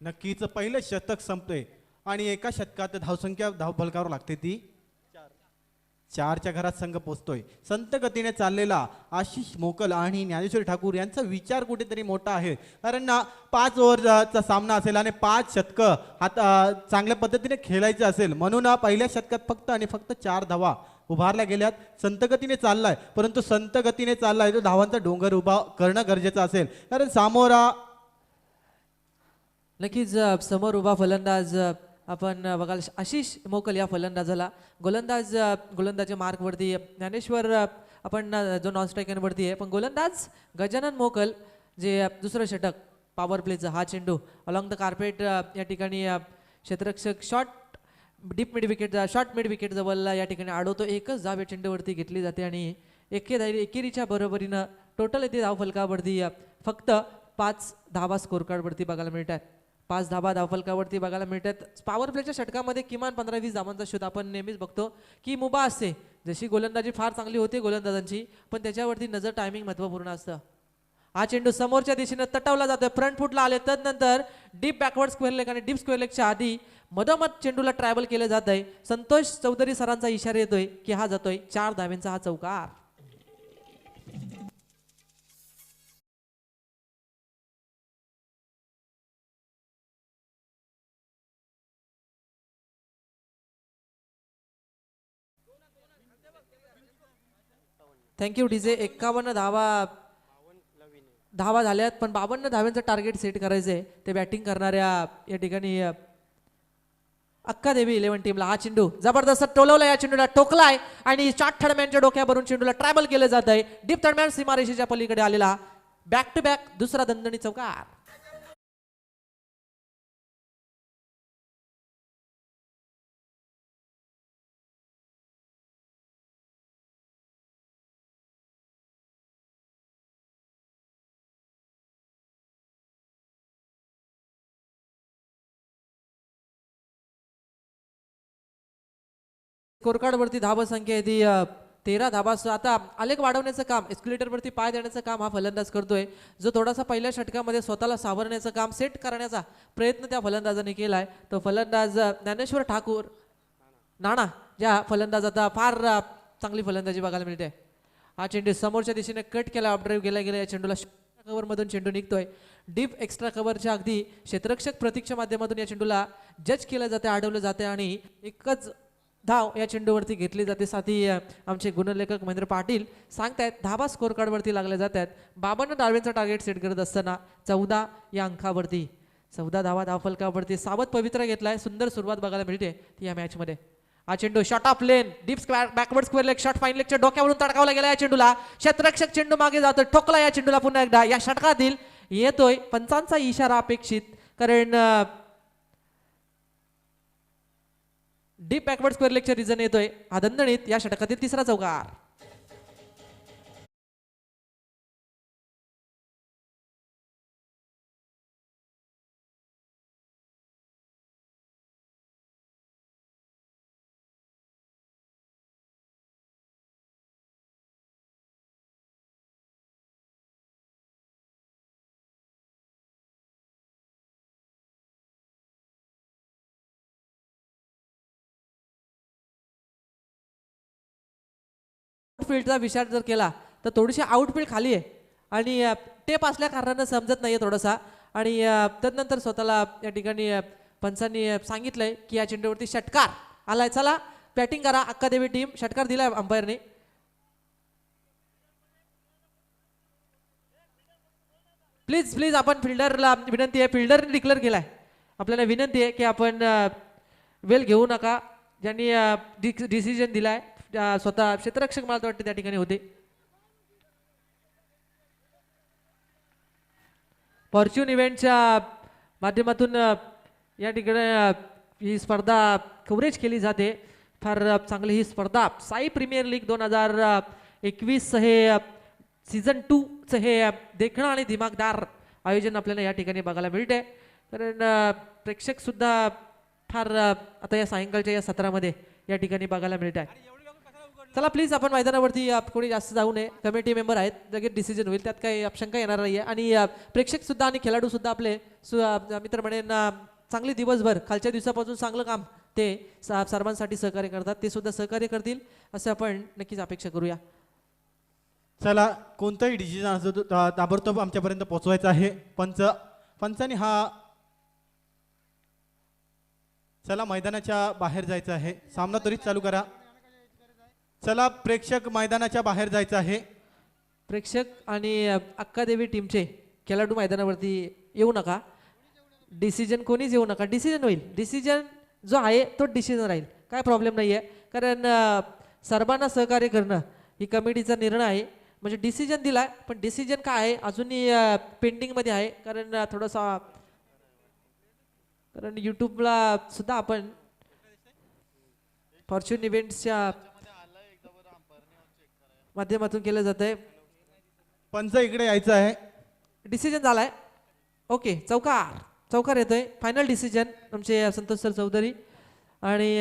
नक्कीच पहिलं शतक संपतोय आणि एका शतकात धावसंख्या धावफलकावर लागते ती 4च्या घरात संघ पोचतोय. संत गतीने चाललेला आशिष मोकल आणि ज्ञानेश्वर ठाकूर यांचा विचार कुठेतरी मोठा आहे, कारण 5 ओव्हरचा सामना असेल आणि 5 शतकं चांगल्या पद्धतीने खेळायचं असेल, म्हणून पहिल्या शतकात फक्त आणि फक्त 4 धावा उभारल्या गेल्यात. संत गतीने चाललाय, परंतु संत गतीने चाललाय तो धावांचा डोंगर उभा करणं गरजेचं असेल, कारण सामोरा नक्कीच समोर उभा फलंदाज आपण बघाल आशिष मोकल या फलंदाजाला गोलंदाजी मार्कवरती ज्ञानेश्वर आपण जो नॉन स्ट्रायकरवरती आहे, पण गोलंदाज गजानन मोकल जे दुसरं षटक पॉवर प्लेचा हा चेंडू अलॉंग द कार्पेट या ठिकाणी क्षेत्ररक्षक deep mid wicket short mid wicket जवळ या ठिकाणी अडवतो. एकच धाव या चेंडूवरती घेतली जाते आणि एकेरीच्या बरोबरीनं टोटल येथे धाव फलकावरती फक्त 5 धावा स्कोर कार्डवरती बघायला मिळतात. 5 धाबा धावफलकावरती बघायला मिळतात. पॉवर प्लेच्या षटकामध्ये किमान 15-20 धावांचा शोध आपण नेहमीच बघतो की मुभा असते. जशी गोलंदाजी फार चांगली होते गोलंदाजांची, पण त्याच्यावरती नजर टायमिंग महत्त्वपूर्ण असतं. हा चेंडू समोरच्या दिशेने तटवला जातोय, फ्रंट फुटला आले, तदनंतर डीप बॅकवर्ड स्क्वेअर लेग आणि डीप स्क्वेअर लेगच्या आधी मधोमध चेंडूला ट्रॅव्हल केलं जात आहे. संतोष चौधरी सरांचा इशारा येतोय की हा जातोय 4 धाव्यांचा हा चौकार. Thank you DJ. 51 धावा झाल्यात, पण 52 धाव्यांचं टार्गेट सेट करायचं आहे ते बॅटिंग करणाऱ्या या ठिकाणी अक्का देवी 11 टीमला. हा चेंडू जबरदस्त टोलवला, या चेंडूला टोकलाय आणि शॉर्ट थर्डमॅनच्या डोक्यावरून चेंडूला ट्रॅव्हल केलं जात आहे. डीप थर्डमॅन सीमारेषेच्या पलीकडे आलेला बॅक टू बॅक दुसरा दणदणी चौकार. स्कोरकार्ड वरती धाबा संख्या आहे ती 13 धाबा. आता आलेख वाढवण्याचं काम, एस्क्युलेटर वरती पाय देण्याचं काम हा फलंदाज करतोय. जो थोडासा पहिल्या षटकामध्ये स्वतःला सावरण्याचं काम, सेट करण्याचा प्रयत्न त्या फलंदाजाने केलाय. तो फलंदाज ज्ञानेश्वर ठाकूर नाणा ज्या फलंदाज आता फार चांगली फलंदाजी बघायला मिळते. हा चेंडू समोरच्या दिशेने कट केला, अपड्राईव्ह गेला गेला. या चेंडूला कव्हर मधून चेंडू निघतोय. डीप एक्स्ट्रा कव्हरच्या अगदी क्षेत्ररक्षक प्रतीकच्या माध्यमातून या चेंडूला जज केलं जाते, अडवलं जाते आणि एकच धाव या चेंडूवरती घेतली जाते. साथी आमचे गुणलेखक महेंद्र पाटील सांगतायत धाबा स्कोर कार्डवरती लागले जात आहेत. 52 डावेंचा टार्गेट सेट करत असताना 14 या अंकावरती 14 धावा धावफलकावरती सावध पवित्रा घेतलाय. सुंदर सुरुवात बघायला मिळते ती या मॅच मध्ये. हा चेंडू शॉट ऑफ लेन, deep backward square leg shot, fine लेगच्या डोक्यावरून तडकावला गेला. या चेंडूला क्षेत्ररक्षक चेंडू मागे जातो, ठोकला या चेंडूला पुन्हा एकदा. या षटकातील येतोय पंचांचा इशारा अपेक्षित, कारण डीप बॅकवर्ड स्क्वेअर लेगच्या रिझन येतोय. हा दणदणीत या षटकातील तिसरा चौकार. आउटफील्डचा विचार जर केला तर थोडीशी आउटफील्ड खाली आहे आणि टेप असल्या कारणानं समजत नाहीये थोडासा. आणि त्यानंतर स्वतःला या ठिकाणी पंचांनी सांगितलंय की या चेंडूवरती षटकार आलाय, चला बॅटिंग करा. अक्कादेवी टीम षटकार दिलाय अंपायरने. प्लीज प्लीज आपण फिल्डरला विनंती आहे, फिल्डरने डिक्लेअर केलाय, आपल्याला विनंती आहे की आपण वेल घेऊ नका. ज्यांनी डिसिजन दिलाय स्वतः क्षेत्ररक्षक मला वाटतं त्या ठिकाणी होते. फॉर्च्यून इव्हेंटच्या माध्यमातून या ठिकाणी ही स्पर्धा कव्हरेज केली जाते. फार चांगली ही स्पर्धा साई प्रीमियर लीग 2021 हे सीझन 2चं हे देखणं आणि दिमागदार आयोजन आपल्याला या ठिकाणी बघायला मिळते. कारण प्रेक्षक सुद्धा फार आता या सायंकाळच्या या सत्रामध्ये या ठिकाणी बघायला मिळत आहे. चला प्लीज आपण मैदानावरती कोणी जास्त जाऊ नये. कमिटी मेंबर आहेत, लगेच डिसिजन होईल, त्यात काही शंका येणार नाही आहे. आणि प्रेक्षक सुद्धा आणि खेळाडू सुद्धा आपले मित्र म्हणेन चांगली दिवसभर खालच्या दिवसापासून चांगलं काम ते सर्वांसाठी सहकार्य करतात, ते सुद्धा सहकार्य करतील असं आपण नक्कीच अपेक्षा करूया. चला कोणताही डिसिजन असो तो ताबडतोब आमच्यापर्यंत पोहोचवायचा आहे. पंचांनी हा चला मैदानाच्या बाहेर जायचं आहे, सामना त्वरित चालू करा. चला प्रेक्षक मैदानाच्या बाहेर जायचं आहे. प्रेक्षक आणि अक्कादेवी टीमचे खेळाडू मैदानावरती येऊ नका. डिसिजन कोणीच येऊ नका, डिसिजन होईल. डिसिजन जो आहे तो डिसिजन राहील, काय प्रॉब्लेम नाही आहे. कारण सर्वांना सहकार्य करणं ही कमिटीचा निर्णय आहे. म्हणजे डिसिजन दिलाय, पण डिसिजन काय आहे अजूनही पेंडिंगमध्ये आहे. कारण थोडासा कारण यूट्यूबला सुद्धा आपण फॉर्च्यून इव्हेंट्सच्या माध्यमातून केलं जात आहे. पंच इकडे यायचं आहे. डिसिजन झालाय. ओके, चौकार येतोय. फायनल डिसिजन आमचे संतोष सर चौधरी आणि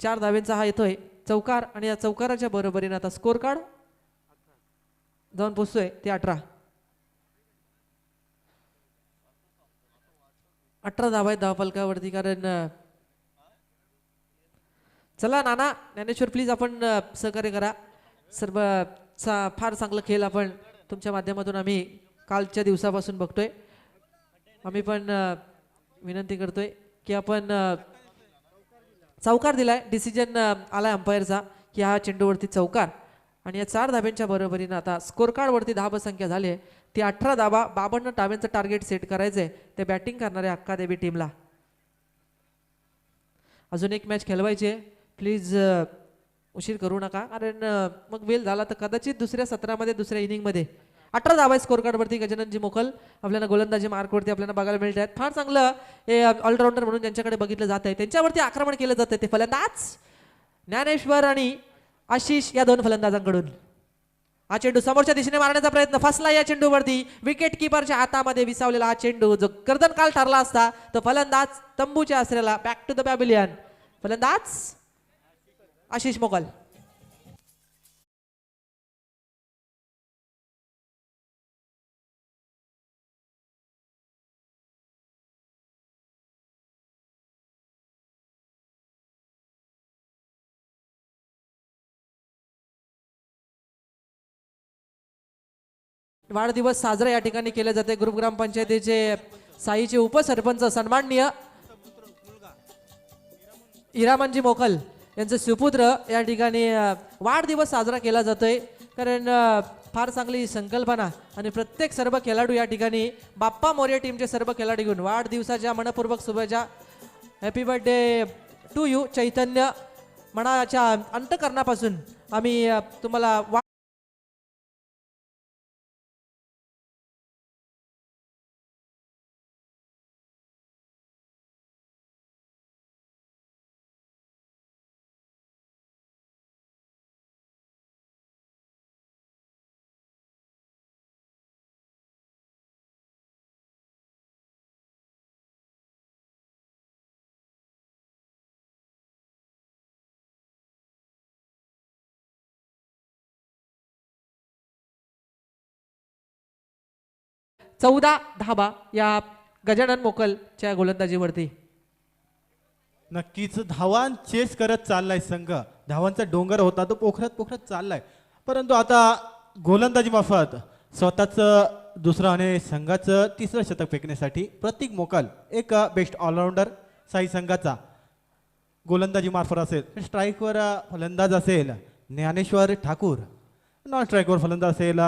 4 धावेंचा हा येतोय चौकार. आणि या चौकाराच्या बरोबरीने आता स्कोर कार्ड जाऊन पोचतोय ते 18 धावा आहेत धावफलकावरती. कारण चला नाना ज्ञानेश्वर प्लीज आपण सहकार्य करा. सर्वचा फार चांगलं खेळ आपण तुमच्या माध्यमातून आम्ही कालच्या दिवसापासून बघतोय. आम्ही पण विनंती करतोय की आपण चौकार दिलाय. डिसिजन आलाय अंपायरचा की हा चेंडूवरती चौकार. आणि या 4 धाब्यांच्या बरोबरीनं आता स्कोर कार्डवरती धाबा संख्या झाली आहे ती 18 धाबा. 52 धाब्यांचं टार्गेट सेट करायचंय ते बॅटिंग करणाऱ्या अक्कादेवी टीमला. अजून एक मॅच खेळवायची आहे, प्लीज उशीर करू नका. कारण मग वेल झाला तर कदाचित दुसऱ्या सत्रामध्ये दुसऱ्या इनिंगमध्ये 18 धावा स्कोर कार्डवरती गजाननजी मोकल आपल्याला गोलंदाजी मार्कवरती आपल्याला बघायला मिळत आहेत. फार चांगलं हे ऑलराऊंडर म्हणून ज्यांच्याकडे बघितलं जात आहे त्यांच्यावरती आक्रमण केलं जातं ते फलंदाज ज्ञानेश्वर आणि आशिष या 2 फलंदाजांकडून. हा चेंडू समोरच्या दिशेने मारण्याचा प्रयत्न फसला या चेंडूवरती. विकेट किपरच्या हातामध्ये विसावलेला हा चेंडू जो गर्दन काल ठरला असता तो फलंदाज तंबूच्या आसऱ्याला बॅक टू द पॅव्हिलियन. फलंदाज आशिष मोकल. वाढदिवस साजरा या ठिकाणी केले जाते. ग्रुप ग्रामपंचायतीचे साईचे उपसरपंच सन्माननीय हिरामनजी मोकल यांचे सुपुत्र या ठिकाणी वाढदिवस साजरा केला जातोय. कारण फार चांगली संकल्पना आणि प्रत्येक सर्व खेळाडू या ठिकाणी बाप्पा मोरया टीमचे सर्व खेळाडू घेऊन वाढदिवसाच्या मनपूर्वक शुभेच्छा. हॅपी बर्थडे टू यू चैतन्य. मनाच्या अंतकरणापासून आम्ही तुम्हाला चौदा धाबा या गजानन मोकलच्या गोलंदाजीवरती. नक्कीच धावान चेस करत चाललाय संघ. धावांचा डोंगर होता तो पोखरत पोखरत चाललाय. परंतु आता गोलंदाजी मार्फत स्वतःचं दुसरं आणि संघाचं तिसरं शतक फेकण्यासाठी प्रतीक मोकल एक बेस्ट ऑलराऊंडर साई संघाचा गोलंदाजी मार्फत असेल. स्ट्राईकवर फलंदाज असेल ज्ञानेश्वर ठाकूर. नॉन स्ट्राईकवर फलंदाज असेल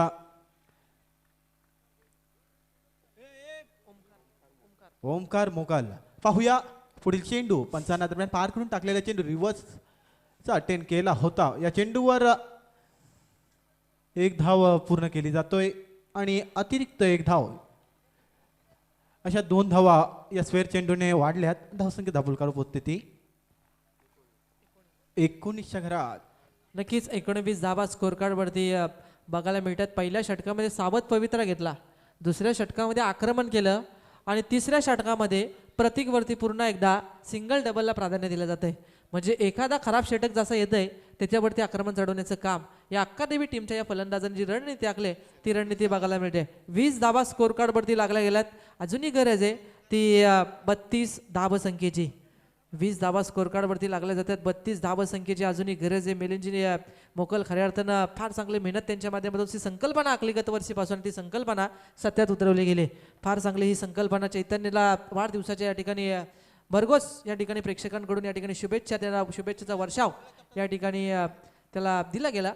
ओमकार मोकाल. पाहूया पुढील चेंडू पंचांना दरम्यान पार करून टाकलेला चेंडू रिव्हर्सचा अटेम्प्ट केला होता. या चेंडूवर एक धाव पूर्ण केली जातोय आणि अतिरिक्त एक धाव अशा 2 धावा या स्क्वेअर चेंडूने वाढल्यात. धावसंख्या दाबुलकार पोहोचते ती 19च्या घरात. नक्कीच 19 धाबा स्कोर कार्ड वरती बघायला मिळतात. पहिल्या षटकामध्ये सावध पवित्रा घेतला, दुसऱ्या षटकामध्ये आक्रमण केलं आणि तिसऱ्या षटकामध्ये प्रतीकवरती पुन्हा एकदा सिंगल डबलला प्राधान्य दिलं जातंय. म्हणजे एखादा खराब षटक जसं येतंय त्याच्यावरती आक्रमण चढवण्याचं काम या अक्कादेवी टीमच्या या फलंदाजांनी जी रणनीती आखली ती रणनीती बघायला मिळते. 20 धाबा स्कोर कार्ड वरती लागल्या गेल्यात. अजूनही गरज आहे ती 32 धावसंख्येची. 20 धाबा स्कोर कार्ड वरती लागल्या जातात. 32 धावसंख्येची अजूनही गरज आहे. मिलिंदजी मोकल खऱ्या अर्थानं फार चांगली मेहनत त्यांच्या माध्यमातून ती संकल्पना आखली गत वर्षीपासून ती संकल्पना सत्यात उतरवली गेली. फार चांगली ही संकल्पना चैतन्यला वाढदिवसाच्या या ठिकाणी भरघोस या ठिकाणी प्रेक्षकांकडून या ठिकाणी शुभेच्छा त्याला शुभेच्छेचा वर्षाव या ठिकाणी त्याला दिला गेला.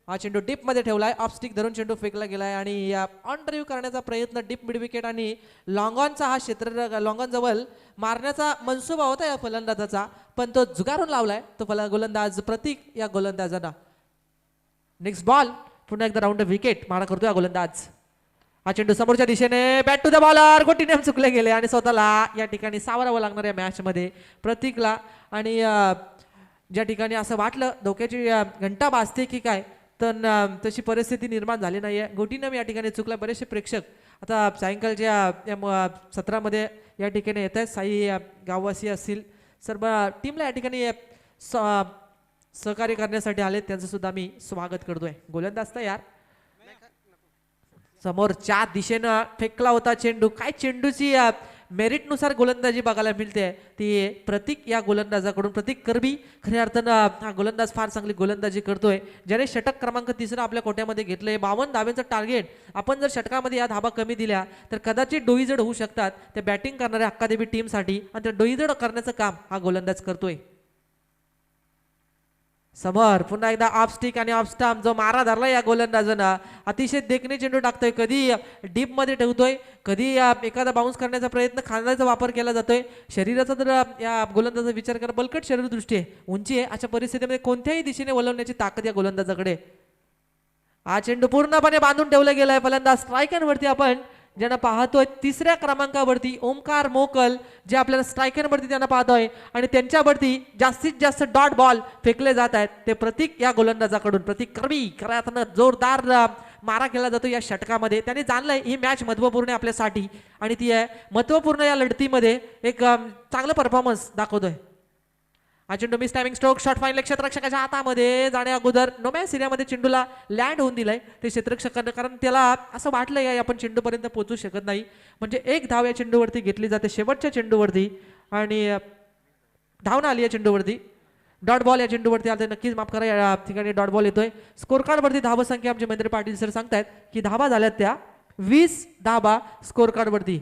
हा चेंडू डीपमध्ये ठेवलाय. ऑफ स्टिक धरून चेंडू फेकला गेलाय आणि या ऑन ड्राईव्ह करण्याचा प्रयत्न डीप मिड विकेट आणि लॉंगॉनचा हा क्षेत्र लॉंगॉन जवळ मारण्याचा मनसुबा होता या फलंदाजाचा, पण तो जुगारून लावलाय तो गोलंदाज प्रतीक या गोलंदाजांना. नेक्स्ट बॉल पुन्हा एकदा राऊंड विकेट मारा करतो या गोलंदाज. हा चेंडू समोरच्या दिशेने बॅट टू द बॉलर. गोटी नेम चुकले गेले आणि स्वतःला या ठिकाणी सावरावं लागणार या मॅच मध्ये प्रतीकला. आणि ज्या ठिकाणी असं वाटलं धोक्याची घंटा वाजते की काय, तर तशी परिस्थिती निर्माण झाली नाही आहे. गोटीनं या ठिकाणी चुकला. बरेचसे प्रेक्षक आता सायंकाळच्या या सत्रामध्ये या ठिकाणी येत आहेत. साई गाववासी असतील सर्व टीमला या ठिकाणी सहकार्य करण्यासाठी आले, त्यांचं सुद्धा मी स्वागत करतोय. गोलंदाज तयार. समोरच्या दिशेनं फेकला होता चेंडू. काय चेंडूची मेरिटनुसार गोलंदाजी बघायला मिळते ती प्रतीक या गोलंदाजाकडून. प्रतीक करबी खऱ्या अर्थानं हा गोलंदाज फार चांगली गोलंदाजी करतोय, ज्याने षटक क्रमांक 3 आपल्या कोट्यामध्ये घेतलंय. 52 धाब्यांचं टार्गेट. आपण जर षटकामध्ये या धाबा कमी दिल्या तर कदाचित डोईजड होऊ शकतात त्या बॅटिंग करणाऱ्या अक्कादेवी टीमसाठी, आणि त्या डोईजड करण्याचं काम हा गोलंदाज करतोय. समोर पुन्हा एकदा ऑफ स्टिक आणि ऑफ स्टंप जो मारा धरला या गोलंदाजानं. अतिशय देखणे चेंडू टाकतोय. कधी डीप मध्ये ठेवतोय, कधी एखादा बाउन्स करण्याचा प्रयत्न, खांद्याचा वापर केला जातोय. शरीराचा जर या गोलंदाजाचा विचार करा, बलकट शरीर दृष्टी आहे, उंची आहे, अशा परिस्थितीमध्ये कोणत्याही दिशेने वळवण्याची ताकद या गोलंदाजाकडे. हा चेंडू पूर्णपणे बांधून ठेवला गेलाय. फलंदाज स्ट्रायकरवरती आपण ज्यांना पाहतोय 3ऱ्या क्रमांकावरती ओमकार मोकल जे आपल्याला स्ट्रायकरवरती त्यांना पाहतोय, आणि त्यांच्यावरती जास्तीत जास्त डॉट बॉल फेकले जात आहेत ते प्रतीक या गोलंदाजाकडून. प्रतीक करबी खऱ्या जोरदार मारा केला जातो या षटकामध्ये. त्याने जाणलंय ही मॅच महत्वपूर्ण आहे आपल्यासाठी, आणि ती आहे महत्वपूर्ण या लढतीमध्ये एक चांगला परफॉर्मन्स दाखवतोय. हा चेंडू miss timing stroke shot final क्षेत्ररक्षकाच्या हातामध्ये जाण्या अगोदर नोमॅन्स एरियामध्ये चेंडूला लँड होऊन दिलाय ते क्षेत्ररक्षकांना, कारण त्याला असं वाटलं या आपण चेंडूपर्यंत पोहोचू शकत नाही. म्हणजे एक धाव या चेंडूवरती घेतली जाते शेवटच्या चेंडूवरती आणि धावना आली या चेंडूवरती. डॉट बॉल या चेंडूवरती आले, नक्कीच माफ करा या ठिकाणी डॉट बॉल येतोय. स्कोर कार्डवरती धावा संख्या आमचे महेंद्र पाटील सर सांगतायत की धावा झाल्यात त्या 20 धावा स्कोर कार्डवरती.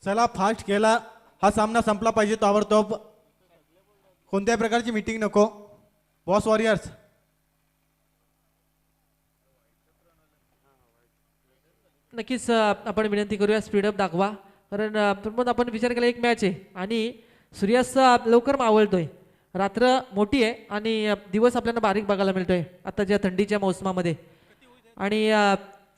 चला फास्ट केला, हा सामना संपला पाहिजे ताबडतोब. कोणत्याही प्रकारची मीटिंग नको. बॉस वॉरियर्स नक्कीच आपण विनंती करूया स्पीडअप दाखवा, कारण प्रमोद आपण विचार केला एक मॅच आहे आणि सूर्यास्त लवकर मावळतोय, रात्र मोठी आहे आणि दिवस आपल्याला बारीक बघायला मिळतोय आताच्या थंडीच्या मोसमामध्ये. आणि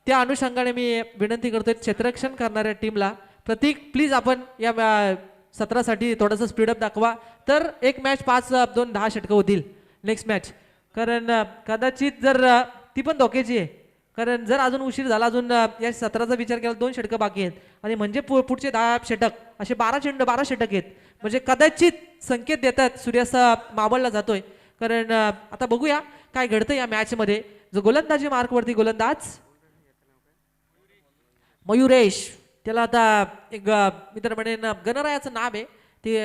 त्या अनुषंगाने मी विनंती करतोय क्षेत्ररक्षण करणाऱ्या टीमला, प्रतीक प्लीज आपण या सत्रासाठी थोडंसं स्पीडअप दाखवा, तर एक मॅच 5-2 10 षटकं होतील नेक्स्ट मॅच. कारण कदाचित जर ती पण धोक्याची आहे, कारण जर अजून उशीर झाला, अजून या सत्राचा विचार केला 2 षटकं बाकी आहेत आणि म्हणजे पुढचे 10 षटक असे 12 षटक आहेत, म्हणजे कदाचित संकेत देतात सूर्यास्त मावळला जातोय. कारण आता बघूया काय घडतं या मॅचमध्ये. जो गोलंदाजी मार्कवरती गोलंदाज मयुरेश, त्याला आता एक मी तर म्हणेन गणरायाचं नाव आहे ते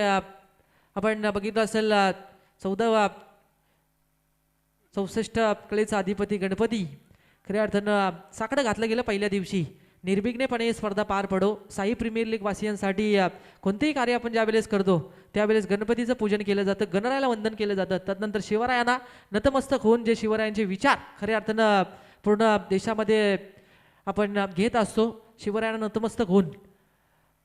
आपण बघितलं असेल 64 कलेचा अधिपती गणपती. खऱ्या अर्थानं साकडं घातलं गेलं पहिल्या दिवशी. निर्विघ्नपणे ही स्पर्धा पार पडो. साई प्रीमियर लीग वासियांसाठी कोणतेही कार्य आपण ज्यावेळेस करतो त्यावेळेस गणपतीचं पूजन केलं जातं, गणरायाला वंदन केलं जातं. त्यानंतर शिवरायांना नतमस्तक होऊन जे शिवरायांचे विचार खऱ्या अर्थानं पूर्ण देशामध्ये आपण घेत असतो, शिवरायांना नतमस्तक होऊन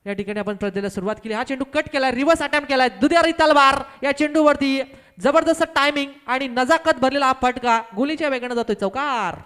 या ठिकाणी आपण स्पर्धेला सुरुवात केली. हा चेंडू कट केला, रिव्हर्स अटेम्प्ट केलाय, दुधारी तलवार या चेंडूवरती जबरदस्त टायमिंग आणि नजाकत भरलेला हा फटका गोलीच्या वेगानं जातोय चौकार.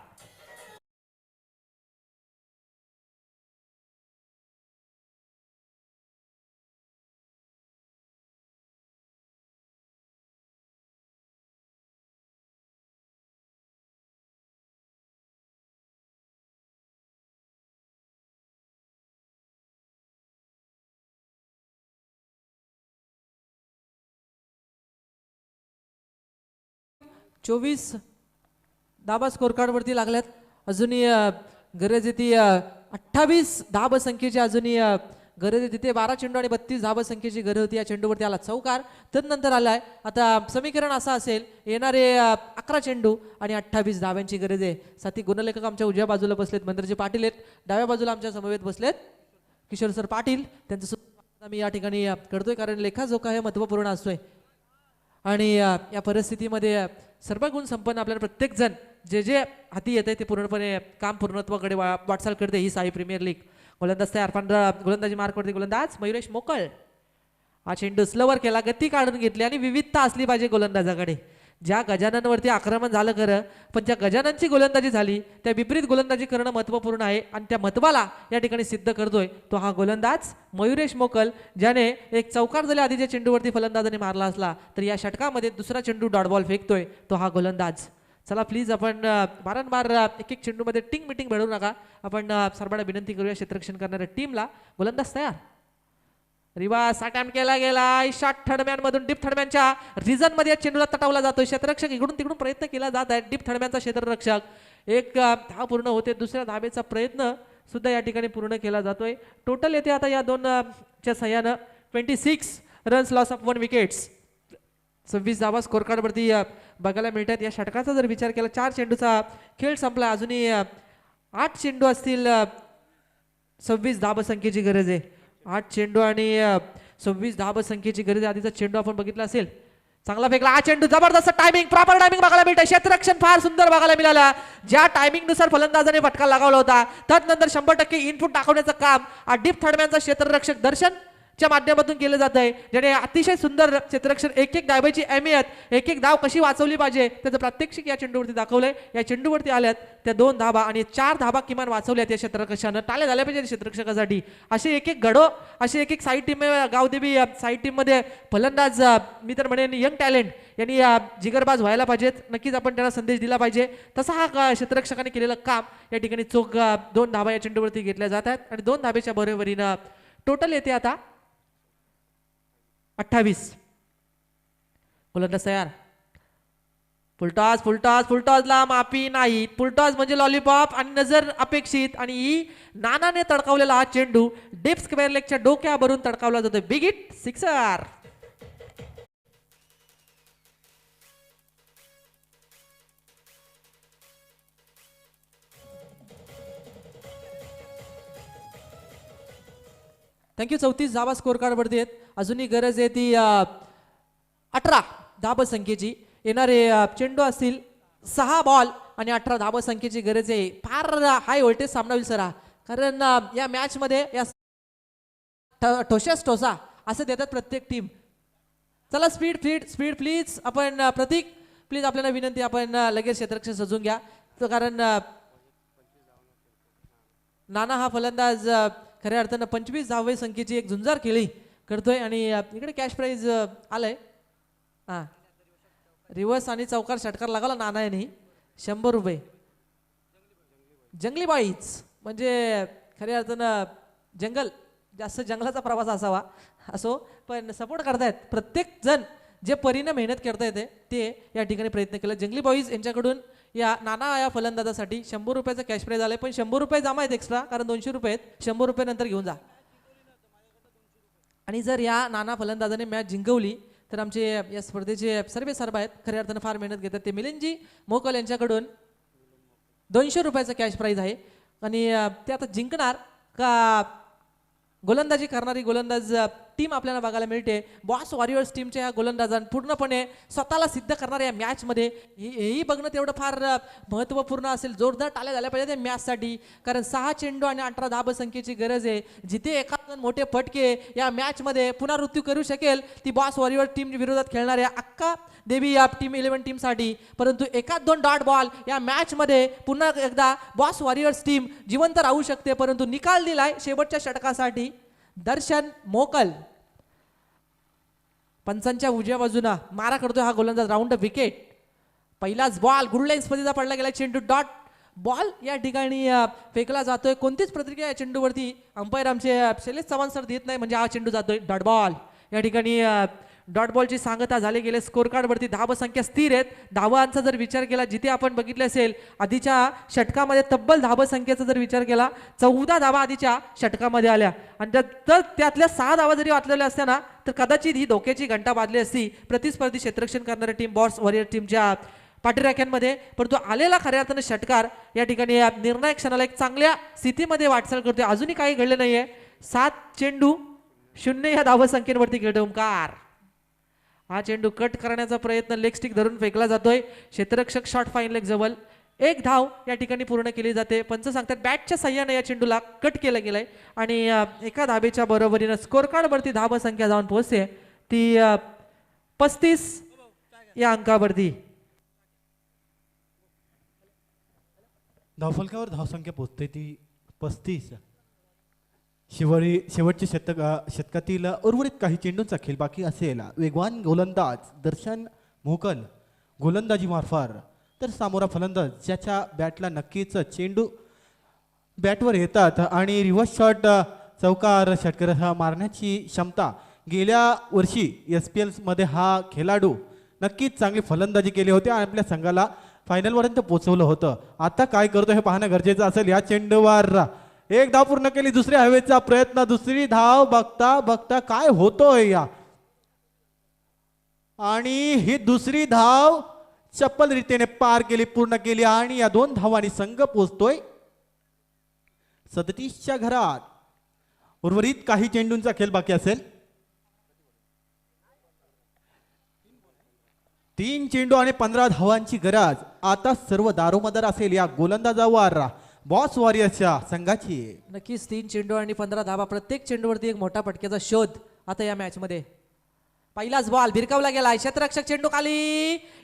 चोवीस धाबा स्कोर कार्डवरती लागल्यात. अजूनही गरज आहे ती 28 धाब संख्येची अजूनही गरज आहे. तिथे 12 चेंडू आणि 32 धाब संख्येची गरज होती. या चेंडूवरती आला चौकार. त्यानंतर आलाय आता समीकरण असं असेल, येणारे 11 चेंडू आणि 28 धाब्यांची गरज आहे. साथी गुणलेखक आमच्या उजव्या बाजूला बसलेत महेंद्रजी पाटील आहेत, डाव्या बाजूला आमच्या समवेत बसलेत किशोर सर पाटील. त्यांचं सुद्धा मी या ठिकाणी करतोय, कारण लेखाजोखा हे महत्त्वपूर्ण असतोय. आणि या परिस्थितीमध्ये सर्व गुण संपन्न आपल्याला प्रत्येक जण जे जे हाती येते ते पूर्णपणे काम पूर्णत्वाकडे वाटचाल करते ही साई प्रीमियर लीग. गोलंदाज तयार, 15 गोलंदाजी मार्कवरती गोलंदाज मयुरेश मोकळ. हा चेंडू स्लोवर केला, गती काढून घेतली आणि विविधता असली पाहिजे गोलंदाजाकडे. ज्या गजाननवरती आक्रमण झालं खरं, पण ज्या गजाननची गोलंदाजी झाली त्या विपरीत गोलंदाजी करणं महत्त्वपूर्ण आहे आणि त्या महत्त्वाला या ठिकाणी सिद्ध करतोय तो हा गोलंदाज मयुरेश मोकल, ज्याने एक चौकार जरी आधीच्या चेंडूवरती फलंदाजाने मारला असला तर या षटकामध्ये दुसरा चेंडू डॉट बॉल फेकतोय तो हा गोलंदाज. चला प्लीज आपण वारंवार एक एक चेंडूमध्ये टिंग मिटिंग मिळवू नका. आपण सर्वांना विनंती करूया क्षेत्ररक्षण करणाऱ्या टीमला. गोलंदाज तयार, रिवास अटेम्प्ट केला गेला, शॉट थर्डमॅन मधून डीप थर्डमॅनच्या रिझन मध्ये चेंडूला तटवला जातोय. क्षेत्ररक्षक इकडून तिकडून प्रयत्न केला जात आहे. डीप थर्डमॅनचा क्षेत्ररक्षक एक धाव पूर्ण होते, दुसऱ्या धावेचा प्रयत्न सुद्धा या ठिकाणी पूर्ण केला जातोय. टोटल येते आता या दोन च्या सहाय्यानं 26 रन्स, लॉस ऑफ 1 विकेट्स. 26 धावा स्कोर कार्ड वरती बघायला मिळतात. या षटकाचा जर विचार केला 4 चेंडूचा खेळ संपला, अजूनही 8 चेंडू असतील. 26 धाव संख्येची गरज आहे. 8 चेंडू आणि 26 धाव संख्येची गरज. आधीचा चेंडू आपण बघितला असेल, चांगला फेकला हा चेंडू, जबरदस्त टायमिंग, प्रॉपर टायमिंग बघायला मिळतं. क्षेत्ररक्षण फार सुंदर बघायला मिळाला. ज्या टायमिंग नुसार फलंदाजाने फटका लगावला होता त्यानंतर 100% इनपुट दाखवण्याचं काम डीप थर्डमॅनचा क्षेत्ररक्षक दर्शन च्या माध्यमातून केलं जात आहे, ज्याने अतिशय सुंदर क्षेत्ररक्षण एक एक धावेची अहमियत, एक एक धाव कशी वाचवली पाहिजे त्याचं प्रात्यक्षिक या चेंडूवरती दाखवलंय. या चेंडूवरती आल्यात त्या 2 धाबा आणि 4 धाबा किमान वाचवल्यात या क्षेत्ररक्षकानं. टाळ्या झाल्या पाहिजे क्षेत्ररक्षकासाठी. असे एक एक घडो, असे एक एक side team, Gavdevi side team मध्ये फलंदाज मी तर म्हणेन यंग टॅलेंट यांनी जिगरबाज व्हायला पाहिजेत. नक्कीच आपण त्यांना संदेश दिला पाहिजे. तसा हा क्षेत्ररक्षकाने केलेलं काम या ठिकाणी चोख 2 धाबा या चेंडूवरती घेतल्या जात आहेत आणि 2 धाब्याच्या बरोबरीनं टोटल येते आता 28. गोलंदाज तयार. फुलटॉसला माफी नाही. फुलटॉस म्हणजे लॉलीपॉप आणि नजर अपेक्षित आणि ही नानाने तडकावलेला हा चेंडू डीप स्क्वेअर लेगच्या डोक्यावरून तडकावला जातोय. Big hit, sixer. थँक्यू. 34 धाबा स्कोर कार्ड वरती आहेत. अजूनही गरज आहे ती 18 धाबा संख्येची. येणारे चेंडू असतील 6 बॉल आणि 18 धाबा संख्येची गरज आहे. फार हाय व्होल्टेज सामना होईल सर हा. कारण या मॅच मध्ये या ठोशास ठोसा असं देतात प्रत्येक टीम. चला स्पीड प्लीज. आपण प्रतीक प्लीज आपल्याला विनंती, आपण लगेच क्षेत्ररक्षण सजून घ्या. कारण नाना हा फलंदाज खऱ्या अर्थानं 25 धावे संख्येची एक झुंजार खेळी करतोय आणि इकडे कॅश प्राईज आलंय. हां, रिव्हर्स आणि चौकार षटकार लागला नाना यांनी. 100 रुपये. जंगली बाईच म्हणजे खऱ्या अर्थानं जंगल, जास्त जंगलाचा प्रवास असावा असो, पण सपोर्ट करतायत प्रत्येक जण. जे परीने मेहनत करता येते ते या ठिकाणी प्रयत्न केला. जंगली बॉईज यांच्याकडून या नाना या फलंदाजासाठी 100 रुपयाचा कॅश प्राईज आलाय. पण 100 रुपये जमा आहेत एक्स्ट्रा, कारण 200 रुपये आहेत. 100 रुपये नंतर घेऊन जा. आणि जर या नाना फलंदाजाने मॅच जिंकवली तर आमचे या स्पर्धेचे सर्व आहेत खऱ्या अर्थानं फार मेहनत घेतात ते मिलिंदजी मोकल यांच्याकडून 200 रुपयाचा कॅश प्राईज आहे. आणि ते आता जिंकणार का गोलंदाजी करणारी गोलंदाज टीम आपल्याला बघायला मिळते. बॉस वॉरियर्स टीमच्या या गोलंदाजां पूर्णपणे स्वतःला सिद्ध करणाऱ्या या मॅचमध्ये हेही बघणं तेवढं फार महत्त्वपूर्ण असेल. जोरदार टाळ्या झाल्या पाहिजे त्या मॅचसाठी, कारण 6 चेंडू आणि 18 धाब संख्येची गरज आहे. जिथे एखाद मोठे फटके या मॅचमध्ये पुनरावृत्ती करू शकेल ती बॉस वॉरियर टीम विरोधात खेळणाऱ्या अक्का देवी या टीम 11 टीमसाठी. परंतु एखाद 2 डॉट बॉल या मॅचमध्ये पुन्हा एकदा बॉस वॉरियर्स टीम जिवंत राहू शकते. परंतु निकाल दिलाय शेवटच्या षटकासाठी दर्शन मोकल. पंचांच्या उजव्या बाजूला मारा करतोय हा गोलंदाज. Round wicket. पहिलाच बॉल गुडलाईन स्पर्धेचा पडला गेला. चेंडू डॉट बॉल या ठिकाणी फेकला जातोय. कोणतीच प्रतिक्रिया या चेंडूवरती अंपायर आमचे शैलेश चव्हाण सर देत नाही, म्हणजे हा चेंडू जातोय डॉट बॉल. या ठिकाणी डॉट बॉलची सांगता झाली गेले. स्कोर कार्डवरती धाव संख्या स्थिर आहेत. धावांचा जर विचार केला, जिथे आपण बघितले असेल आधीच्या षटकामध्ये तब्बल धाव संख्येचा जर विचार केला 14 धावा आधीच्या षटकामध्ये आल्या आणि तर त्यातल्या 6 धावा जरी वाचलेल्या असत्या ना तर कदाचित ही धोक्याची घंटा वाजली असती प्रतिस्पर्धी क्षेत्ररक्षण करणारी टीम बॉस वॉरियर टीमच्या पाठीराख्यांमध्ये. परंतु आलेला खऱ्या अर्थानं षटकार या ठिकाणी निर्णायक क्षणाला एक चांगल्या स्थितीमध्ये वाटचाल करतोय. अजूनही काही घडलं नाहीये. 7 चेंडू 0 या धाव संख्येवरती खेळतोय ओंकार. हा चेंडू कट करण्याचा प्रयत्न लेग स्टिक धरून फेकला जातोय. क्षेत्ररक्षक शॉट फाईन लेग जवळ. 1 धाव या ठिकाणी पूर्ण केली जाते. पंच सांगतात बॅटच्या साह्याने या चेंडूला कट केलं गेलंय आणि एका धाबेच्या बरोबरीनं स्कोर कार्डवरती धाव संख्या जाऊन पोहोचते ती 35 या अंकावरती. धावफलकावर धावसंख्या पोहोचते ती 35. शेवटच्या शतकातील उर्वरित काही चेंडूंचा खेळ बाकी असेल. वेगवान गोलंदाज दर्शन मोकल गोलंदाजी मार्फत, तर सामोरा फलंदाज ज्याच्या बॅटला नक्कीच चेंडू बॅटवर येतात आणि रिव्हर्स शॉट चौकार षटकार मारण्याची क्षमता. गेल्या वर्षी SPL मध्ये हा खेळाडू नक्कीच चांगली फलंदाजी केली होती आणि आपल्या संघाला फायनलपर्यंत पोहोचवलं होतं. आता काय करतो हे पाहणं गरजेचं असेल. या चेंडूवर 1 धाव पूर्ण केली. दुसऱ्या हवेचा प्रयत्न. दुसरी धाव बघता बघता काय होतोय या, आणि ही दुसरी धाव चप्पल रीतीने पार केली, पूर्ण केली आणि या 2 धावांनी संघ पोहोचतोय 37च्या घरात. उर्वरित काही चेंडूंचा खेळ बाकी असेल. 3 चेंडू आणि 15 धावांची गरज. आता सर्व दारोमदार असेल या गोलंदाजावर बॉस वॉरियर्सच्या संघाची. नक्कीच 3 चेंडू आणि 15 धावा. प्रत्येक चेंडूवरती एक मोठा फटक्याचा शोध आता या मॅच मध्ये. पहिलाच बॉल भिरकावला गेला. क्षेत्ररक्षक चेंडू खाली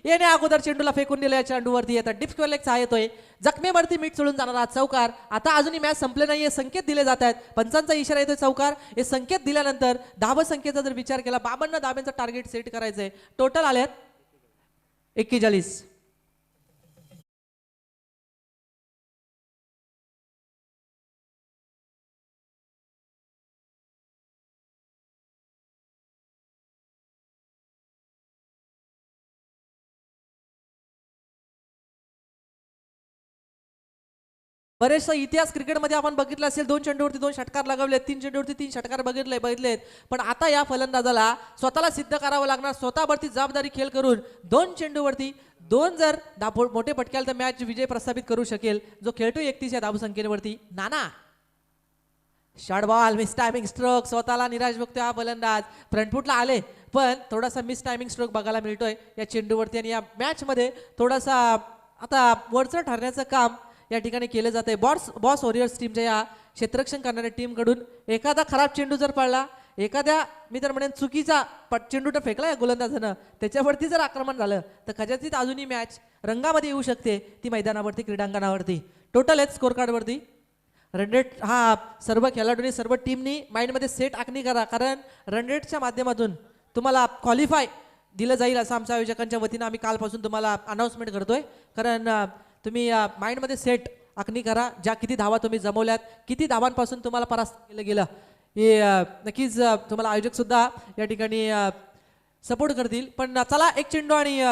येणे अगोदर चेंडूला फेकून दिला. या चेंडूवरती येतात डीप स्क्वेअर लेगचा येतोय. जखमेवरती मीठ चढून जाणारा चौकार. आता अजूनही मॅच संपले नाहीये. संकेत दिले जात आहेत. पंचांचा इशारा येतोय चौकार. हे संकेत दिल्यानंतर धाव संख्येचा जर विचार केला 52 धाब्यांचा टार्गेट सेट करायचंय. टोटल आल्यात 41. बरेचसा इतिहास क्रिकेटमध्ये आपण बघितला असेल, 2 चेंडूवरती 2 षटकार लगावले, 3 चेंडूवरती 3 षटकार बघितलेत. पण आता या फलंदाजाला स्वतःला सिद्ध करावं लागणार, स्वतःवरती जबाबदारी खेळ करून 2 चेंडूवरती 2 जर मोठे पटकेल तर मॅच विजय प्रस्थापित करू शकेल. जो खेळतो 31 या धावसंख्येवरती. नाना short ball, miss timing stroke, स्वतःला निराश बघतोय हा फलंदाज. फ्रंटफुटला आले पण थोडासा मिस टायमिंग स्ट्रोक बघायला मिळतोय या चेंडूवरती. आणि या मॅचमध्ये थोडासा आता वरचं ठरण्याचं काम या ठिकाणी केलं जात आहे बॉस वॉरियर्स टीमच्या या क्षेत्ररक्षण करणाऱ्या टीमकडून. एखादा खराब चेंडू जर पडला, एखाद्या मी तर म्हणेन चुकीचा चेंडू तर फेकला या गोलंदाजानं, त्याच्यावरती जर आक्रमण झालं तर कदाचित अजूनही मॅच रंगामध्ये येऊ शकते ती मैदानावरती, क्रीडांगणावरती. टोटल हेच स्कोर कार्डवरती रन रेट हा सर्व खेळाडूंनी सर्व टीमनी माइंडमध्ये सेट आखणी करा, कारण रन रेटच्या माध्यमातून तुम्हाला क्वालिफाय दिलं जाईल असं आमच्या आयोजकांच्या वतीनं आम्ही कालपासून तुम्हाला अनाऊन्समेंट करतोय. कारण तुम्ही माइंडमध्ये सेट आखणी करा, ज्या किती धावा तुम्ही जमवल्यात, किती धावांपासून तुम्हाला परास्त केलं गेलं, हे नक्कीच तुम्हाला आयोजक सुद्धा या ठिकाणी सपोर्ट करतील. पण चला एक चेंडू आणि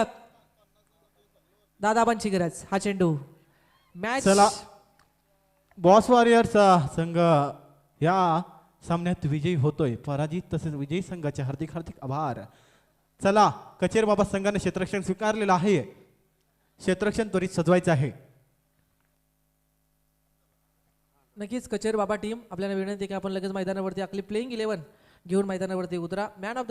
दादाबांची गरज हा चेंडू मॅच. चला बॉस वॉरियर्स संघ या सामन्यात विजयी होतोय. पराजित तसेच विजयी संघाचे हार्दिक हार्दिक आभार. चला कचेर बाबा संघाने क्षेत्ररक्षण स्वीकारलेलं आहे, क्षेत्ररक्षण त्वरित सजवायचं आहे. नक्कीच कचेर बाबा टीम आपल्याला विनंती की आपण लगेच मैदानावरती आपली प्लेइंग 11 घेऊन मैदानावरती उतरा. Man of the